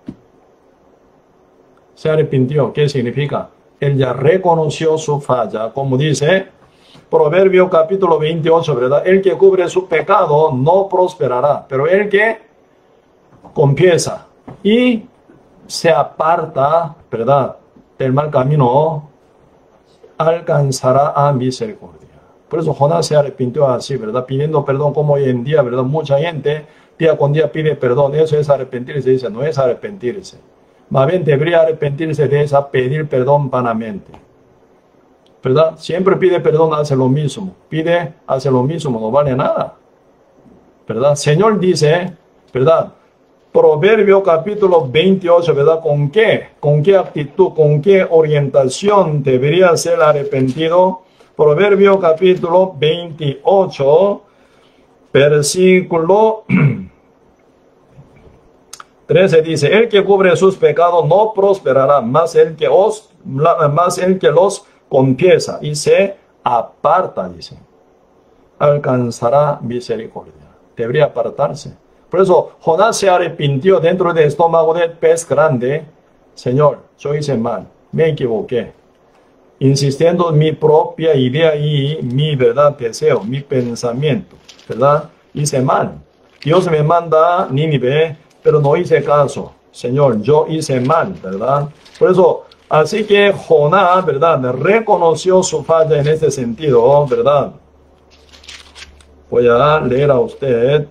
Se arrepintió. ¿Qué significa? Él ya reconoció su falla, como dice Proverbio capítulo 28, ¿verdad? El que cubre su pecado no prosperará, pero el que confiesa y se aparta, ¿verdad?, del mal camino, alcanzará a misericordia. Por eso Jonás se arrepintió así, ¿verdad? Pidiendo perdón, como hoy en día, ¿verdad? Mucha gente día con día pide perdón. Eso es arrepentirse. Dice, no es arrepentirse. Más bien debería arrepentirse de esa, pedir perdón vanamente. ¿verdad? Siempre pide perdón, hace lo mismo. Pide, hace lo mismo, no vale nada. ¿Verdad? Señor dice, ¿verdad? Proverbio capítulo 28, ¿verdad? ¿Con qué actitud, con qué orientación debería ser arrepentido? Proverbio capítulo 28, versículo 13 dice, el que cubre sus pecados no prosperará, más el que los confiesa y se aparta, dice, alcanzará misericordia. Debería apartarse. Por eso Jonás se arrepintió dentro del estómago del pez grande. Señor, yo hice mal, me equivoqué. Insistiendo en mi propia idea y mi verdad deseo, mi pensamiento, ¿verdad? Hice mal. Dios me manda a Nínive, pero no hice caso. Señor, yo hice mal, ¿verdad? Por eso, así que Jonás, ¿verdad? Reconoció su falla en este sentido, ¿verdad? Voy a leer a usted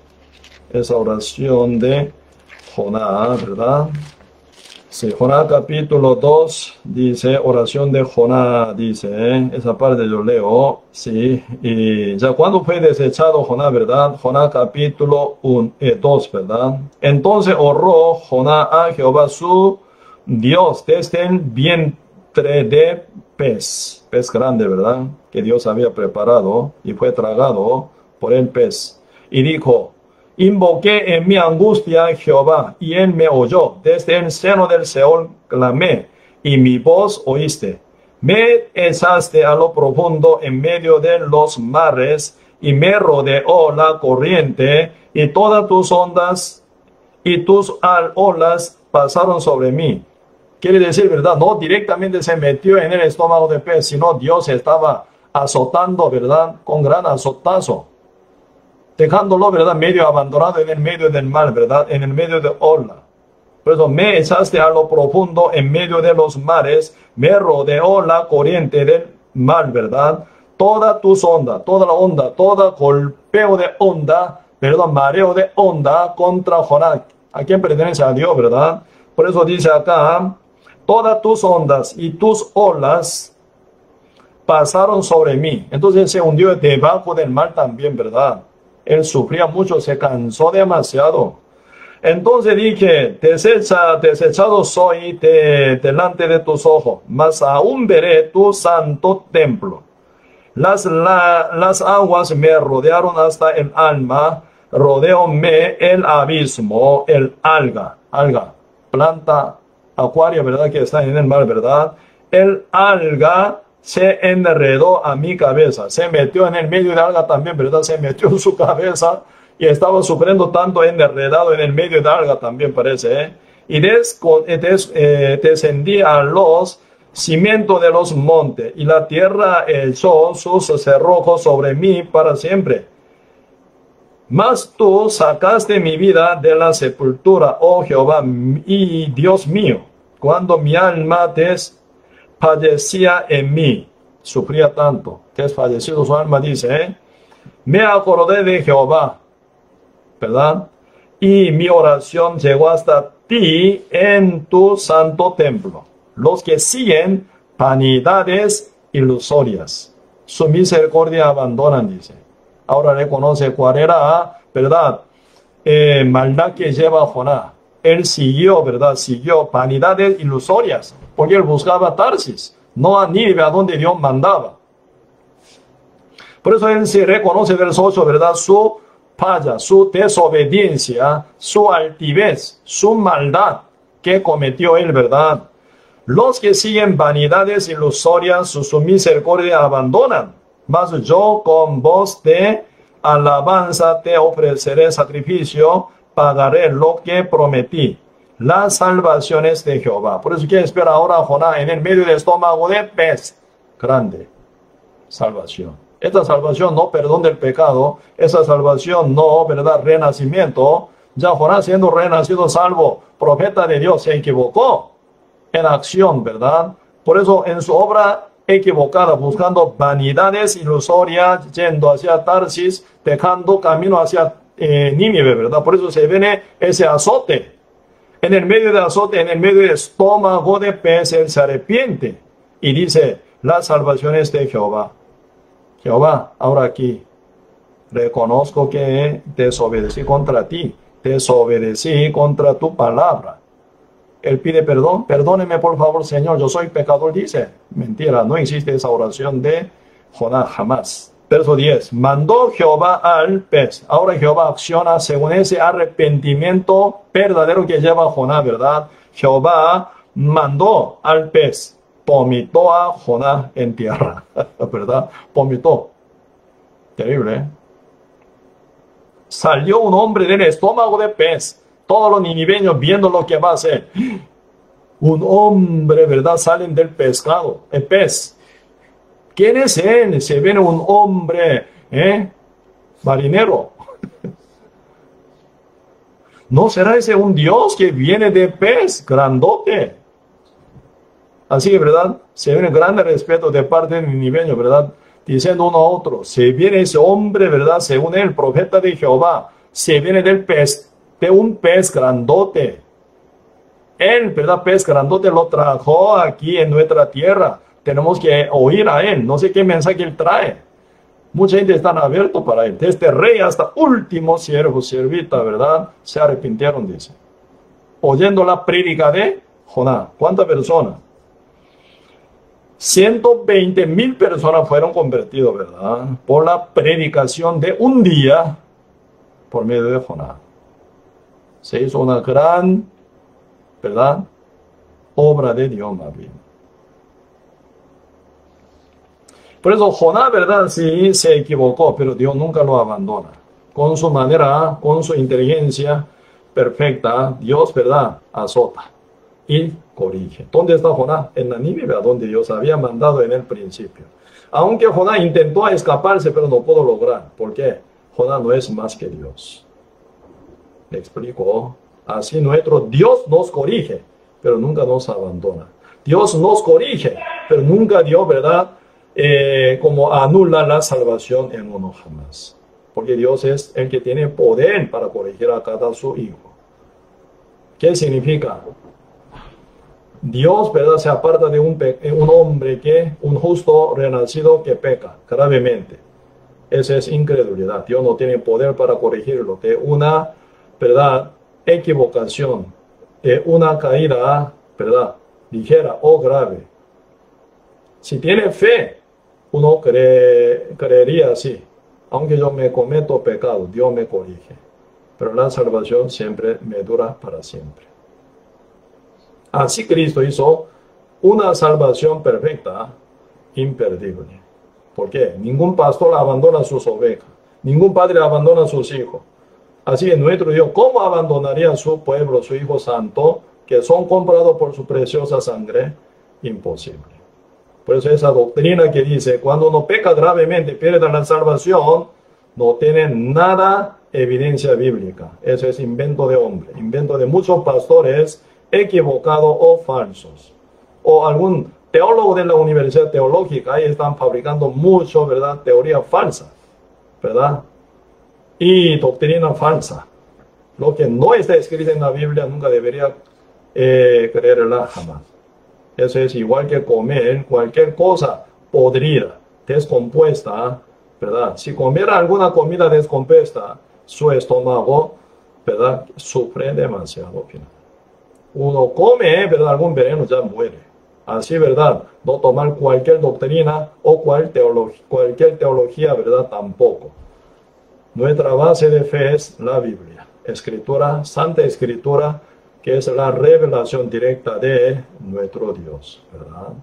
esa oración de Jonás, ¿verdad? Sí, Jonás capítulo 2 dice, oración de Jonás, dice, esa parte yo leo, sí, y ya cuando fue desechado Jonás, ¿verdad? Jonás capítulo 2, ¿verdad? Entonces oró Jonás a Jehová su Dios desde el vientre de pez grande, ¿verdad? Que Dios había preparado y fue tragado por el pez. Y dijo, invoqué en mi angustia a Jehová, y él me oyó. Desde el seno del Seol clamé, y mi voz oíste. Me echaste a lo profundo en medio de los mares, y me rodeó la corriente, y todas tus ondas y tus olas pasaron sobre mí. Quiere decir, ¿verdad? No directamente se metió en el estómago del pez, sino Dios estaba azotando, ¿verdad? Con gran azotazo. Dejándolo, ¿verdad? Medio abandonado en el medio del mar, ¿verdad? En el medio de ola. Por eso me echaste a lo profundo en medio de los mares, me rodeó la corriente del mar, ¿verdad? Toda tus ondas, toda la onda, todo golpeo de onda, ¿verdad? Mareo de onda contra Jonás. ¿A quién pertenece? A Dios, ¿verdad? Por eso dice acá, todas tus ondas y tus olas pasaron sobre mí. Entonces se hundió debajo del mar también, ¿verdad? Él sufría mucho, se cansó demasiado. Entonces dije, desechado soy delante de tus ojos, mas aún veré tu santo templo. Las aguas me rodearon hasta el alma, rodeóme el abismo, el alga, planta acuaria, ¿verdad? Que está en el mar, ¿verdad? El alga se enredó a mi cabeza, se metió en el medio de alga también, ¿verdad? Se metió en su cabeza y estaba sufriendo tanto enredado en el medio de alga también parece, ¿eh? Y descendí a los cimientos de los montes y la tierra echó sus cerrojos sobre mí para siempre. Mas tú sacaste mi vida de la sepultura, oh Jehová, y Dios mío, cuando mi alma padecía en mí, sufría tanto, desfallecido su alma, dice, me acordé de Jehová, ¿verdad? Y mi oración llegó hasta ti en tu santo templo. Los que siguen vanidades ilusorias, su misericordia abandonan, dice. Ahora reconoce cuál era, ¿verdad? Maldad que lleva a Jonás. Él siguió, ¿verdad? Siguió vanidades ilusorias, porque él buscaba a Tarsis, no a Nínive, a donde Dios mandaba. Por eso él se reconoce, verso 8, ¿verdad? Su falla, su desobediencia, su altivez, su maldad que cometió él, ¿verdad? Los que siguen vanidades ilusorias, su misericordia abandonan. Mas yo con voz de alabanza te ofreceré sacrificio, pagaré lo que prometí, las salvaciones de Jehová. Por eso que espera ahora Jonás en el medio del estómago de pez grande. Salvación. Esta salvación no perdón del pecado, esa salvación no, ¿verdad? Renacimiento. Ya Jonás siendo renacido salvo, profeta de Dios, se equivocó en acción, ¿verdad? Por eso en su obra equivocada, buscando vanidades ilusorias, yendo hacia Tarsis, dejando camino hacia Nínive, ¿verdad? Por eso se viene ese azote. En el medio del azote, en el medio del estómago de pez, él se arrepiente y dice, La salvación es de Jehová. Jehová, ahora aquí, reconozco que desobedecí contra ti, desobedecí contra tu palabra. Él pide perdón, perdóneme por favor, Señor, yo soy pecador, dice. Mentira, no existe esa oración de Jonás, jamás. Verso 10, mandó Jehová al pez. Ahora Jehová acciona según ese arrepentimiento verdadero que lleva Jonás, ¿verdad? Jehová mandó al pez, vomitó a Jonás en tierra, ¿verdad? Vomitó. Terrible, ¿eh? Salió un hombre del estómago de pez. Todos los niniveños viendo lo que va a hacer. Un hombre, ¿verdad? Salen del pescado, el pez. ¿Quién es él? Se viene un hombre, marinero. ¿No será ese un Dios que viene de pez, grandote? Así que, ¿verdad? Se viene grande respeto de parte del niniveño, ¿verdad? Diciendo uno a otro, se viene ese hombre, ¿verdad? Según el profeta de Jehová, se viene del pez, de un pez grandote. Él, ¿verdad? Pez grandote lo trajo aquí en nuestra tierra. Tenemos que oír a él. No sé qué mensaje él trae. Mucha gente está abierto para él. Desde rey hasta último siervo, siervita, ¿verdad? Se arrepintieron, dice. Oyendo la prédica de Jonás. ¿Cuántas personas? 120,000 personas fueron convertidos, ¿verdad? Por la predicación de un día por medio de Jonás. Se hizo una gran, ¿verdad? Obra de Dios, más bien. Por eso Jonás, ¿verdad? Sí, se equivocó, pero Dios nunca lo abandona. Con su manera, con su inteligencia perfecta, Dios, ¿verdad? Azota y corrige. ¿Dónde está Jonás? En la Nínive, donde Dios había mandado en el principio. Aunque Jonás intentó escaparse, pero no pudo lograr. ¿Por qué? Jonás no es más que Dios. ¿Me explico? Así nuestro Dios nos corrige, pero nunca nos abandona. Dios nos corrige, pero nunca Dios, ¿verdad? Como anula la salvación en uno, jamás. Porque Dios es el que tiene poder para corregir a cada su hijo. ¿Qué significa? Dios, ¿verdad? Se aparta de un hombre un justo renacido que peca gravemente. Esa es incredulidad. Dios no tiene poder para corregirlo de una, ¿verdad? Equivocación, de una caída, ¿verdad? Ligera o grave. Si tiene fe, uno creería así. Aunque yo me cometo pecado, Dios me corrige. Pero la salvación siempre me dura para siempre. Así Cristo hizo una salvación perfecta, imperdible. ¿Por qué? Ningún pastor abandona sus ovejas. Ningún padre abandona a sus hijos. Así que nuestro Dios, ¿cómo abandonaría a su pueblo, su Hijo Santo, que son comprados por su preciosa sangre? Imposible. Por eso esa doctrina que dice, cuando uno peca gravemente, pierde la salvación, no tiene nada evidencia bíblica. Eso es invento de hombre, invento de muchos pastores equivocados o falsos. O algún teólogo de la universidad teológica, ahí están fabricando mucho, ¿verdad? Teoría falsa, ¿verdad? Y doctrina falsa. Lo que no está escrito en la Biblia nunca debería creerla jamás. Eso es igual que comer cualquier cosa podrida, descompuesta, ¿verdad? Si comiera alguna comida descompuesta, su estómago, ¿verdad? Sufre demasiado. Uno come, ¿verdad? Algún veneno, ya muere. Así, ¿verdad? No tomar cualquier doctrina o cualquier teología, ¿verdad? Tampoco. Nuestra base de fe es la Biblia, Escritura, Santa Escritura, que es la revelación directa de nuestro Dios, ¿verdad?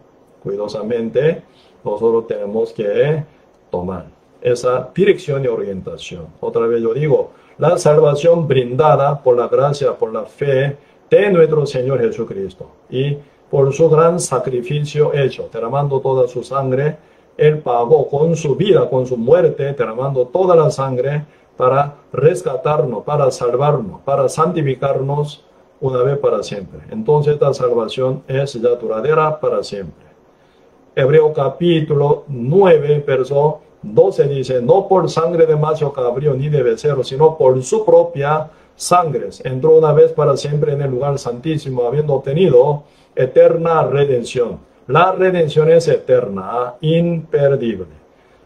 Cuidadosamente, nosotros tenemos que tomar esa dirección y orientación. Otra vez yo digo, la salvación brindada por la gracia, por la fe de nuestro Señor Jesucristo y por su gran sacrificio hecho, derramando toda su sangre, Él pagó con su vida, con su muerte, derramando toda la sangre para rescatarnos, para salvarnos, para santificarnos una vez para siempre. Entonces esta salvación es ya duradera para siempre. Hebreo capítulo 9, verso 12 dice, no por sangre de macho cabrío ni de becerro, sino por su propia sangre. Entró una vez para siempre en el lugar santísimo, habiendo obtenido eterna redención. la redención es eterna, imperdible.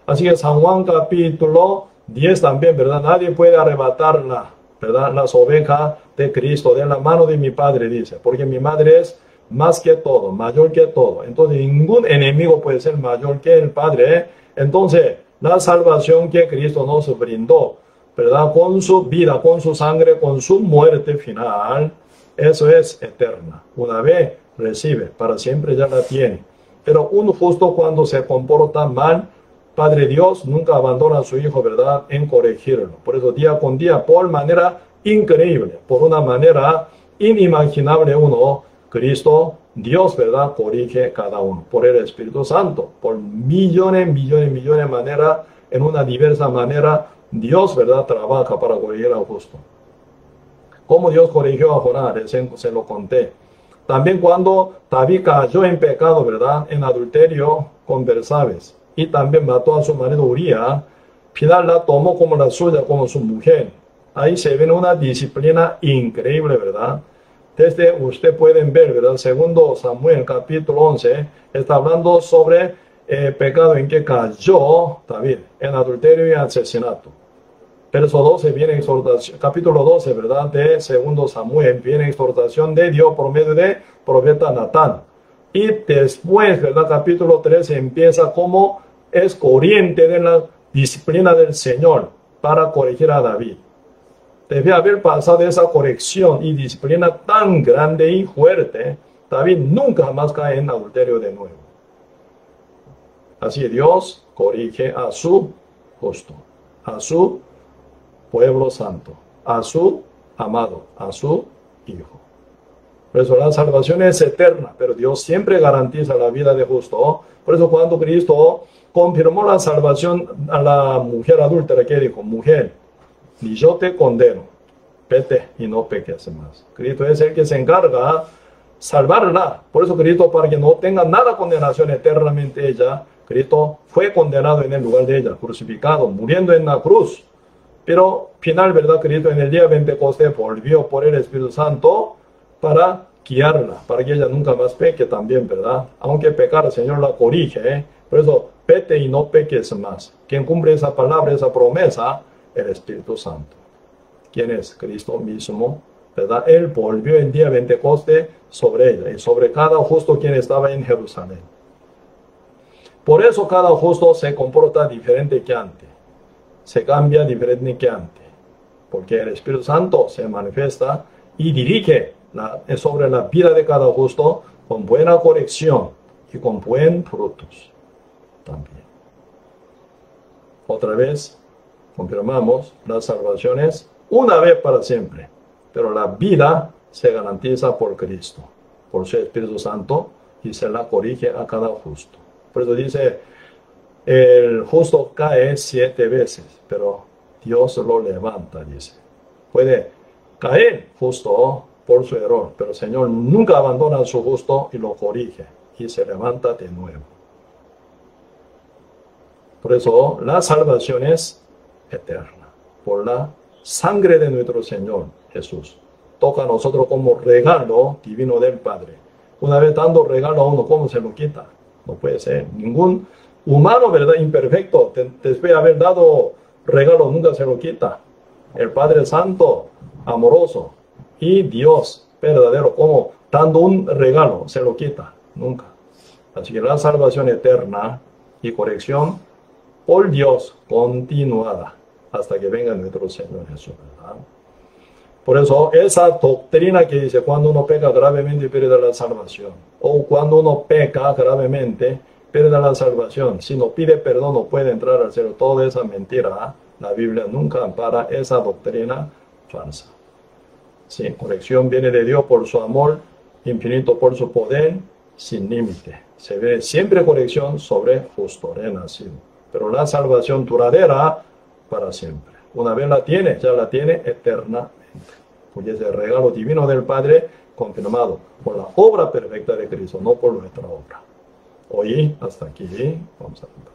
Así que San Juan capítulo 10 también, ¿verdad? Nadie puede arrebatarla, ¿verdad? Las ovejas de Cristo de la mano de mi Padre, dice, porque mi Madre es más que todo, mayor que todo. Entonces ningún enemigo puede ser mayor que el Padre, ¿eh? Entonces la salvación que Cristo nos brindó, ¿verdad? Con su vida, con su sangre, con su muerte final, eso es eterna. Una vez recibe, para siempre ya la tiene. Pero un justo cuando se comporta mal, Padre Dios nunca abandona a su Hijo, ¿verdad?, en corregirlo. Por eso día con día, por manera increíble, por una manera inimaginable Cristo, Dios, ¿verdad?, corrige cada uno. Por el Espíritu Santo, por millones de maneras, en una diversa manera, Dios, ¿verdad?, trabaja para corregir al justo. Como Dios corrigió a Jonás, se lo conté. También cuando David cayó en pecado, ¿verdad?, en adulterio con Bersabes, y también mató a su marido Uría, final la tomó como la suya, como su mujer. Ahí se ve una disciplina increíble, ¿verdad? Desde usted pueden ver, ¿verdad? Segundo Samuel capítulo 11, está hablando sobre pecado en que cayó David, en adulterio y asesinato. Verso 12 viene exhortación, capítulo 12, ¿verdad?, de segundo Samuel, viene exhortación de Dios por medio de profeta Natán. Y después, ¿verdad?, capítulo 13 empieza como es corriente de la disciplina del Señor para corregir a David. Debe haber pasado esa corrección y disciplina tan grande y fuerte, David nunca más cae en adulterio de nuevo. Así Dios corrige a su justo, a su pueblo santo, a su amado, a su Hijo. Por eso la salvación es eterna, pero Dios siempre garantiza la vida de justo. Por eso cuando Cristo confirmó la salvación a la mujer adúltera, que dijo, mujer, ni yo te condeno, vete y no peques más. Cristo es el que se encarga de salvarla. Por eso Cristo, para que no tenga nada condenación eternamente ella, Cristo fue condenado en el lugar de ella, crucificado, muriendo en la cruz. Pero final, ¿verdad? Cristo en el día de Pentecostés volvió por el Espíritu Santo para guiarla, para que ella nunca más peque también, ¿verdad? Aunque pecar, el Señor la corrige, ¿eh? Por eso, vete y no peques más. Quien cumple esa palabra, esa promesa, el Espíritu Santo. ¿Quién es? Cristo mismo, ¿verdad? Él volvió el día de Pentecostés sobre ella y sobre cada justo quien estaba en Jerusalén. Por eso cada justo se comporta diferente que antes. Se cambia diferente que antes. Porque el Espíritu Santo se manifiesta y dirige sobre la vida de cada justo con buena corrección y con buen frutos también. Otra vez confirmamos, la salvación es una vez para siempre, pero la vida se garantiza por Cristo, por su Espíritu Santo, y se la corrige a cada justo. Por eso dice, el justo cae 7 veces, pero Dios lo levanta, dice. Puede caer justo por su error, pero el Señor nunca abandona a su justo y lo corrige y se levanta de nuevo. Por eso la salvación es eterna, por la sangre de nuestro Señor Jesús. Toca a nosotros como regalo divino del Padre. Una vez dando regalo a uno, ¿cómo se lo quita? No puede ser. Ningún humano, ¿verdad?, imperfecto, después de haber dado regalo, nunca se lo quita. El Padre Santo, amoroso, y Dios verdadero, como dando un regalo, se lo quita, nunca. Así que la salvación eterna y corrección por Dios continuada hasta que venga nuestro Señor Jesús, ¿verdad? Por eso esa doctrina que dice cuando uno peca gravemente pierde la salvación, o cuando uno peca gravemente pierde la salvación, si no pide perdón no puede entrar al cielo, toda esa mentira, la Biblia nunca ampara esa doctrina falsa. Sí, corrección viene de Dios por su amor infinito, por su poder sin límite. Se ve siempre corrección sobre justo renacido. Pero la salvación duradera para siempre. Una vez la tiene, ya la tiene eternamente. Porque es el regalo divino del Padre confirmado por la obra perfecta de Cristo, no por nuestra obra. Hoy, hasta aquí, vamos a contar.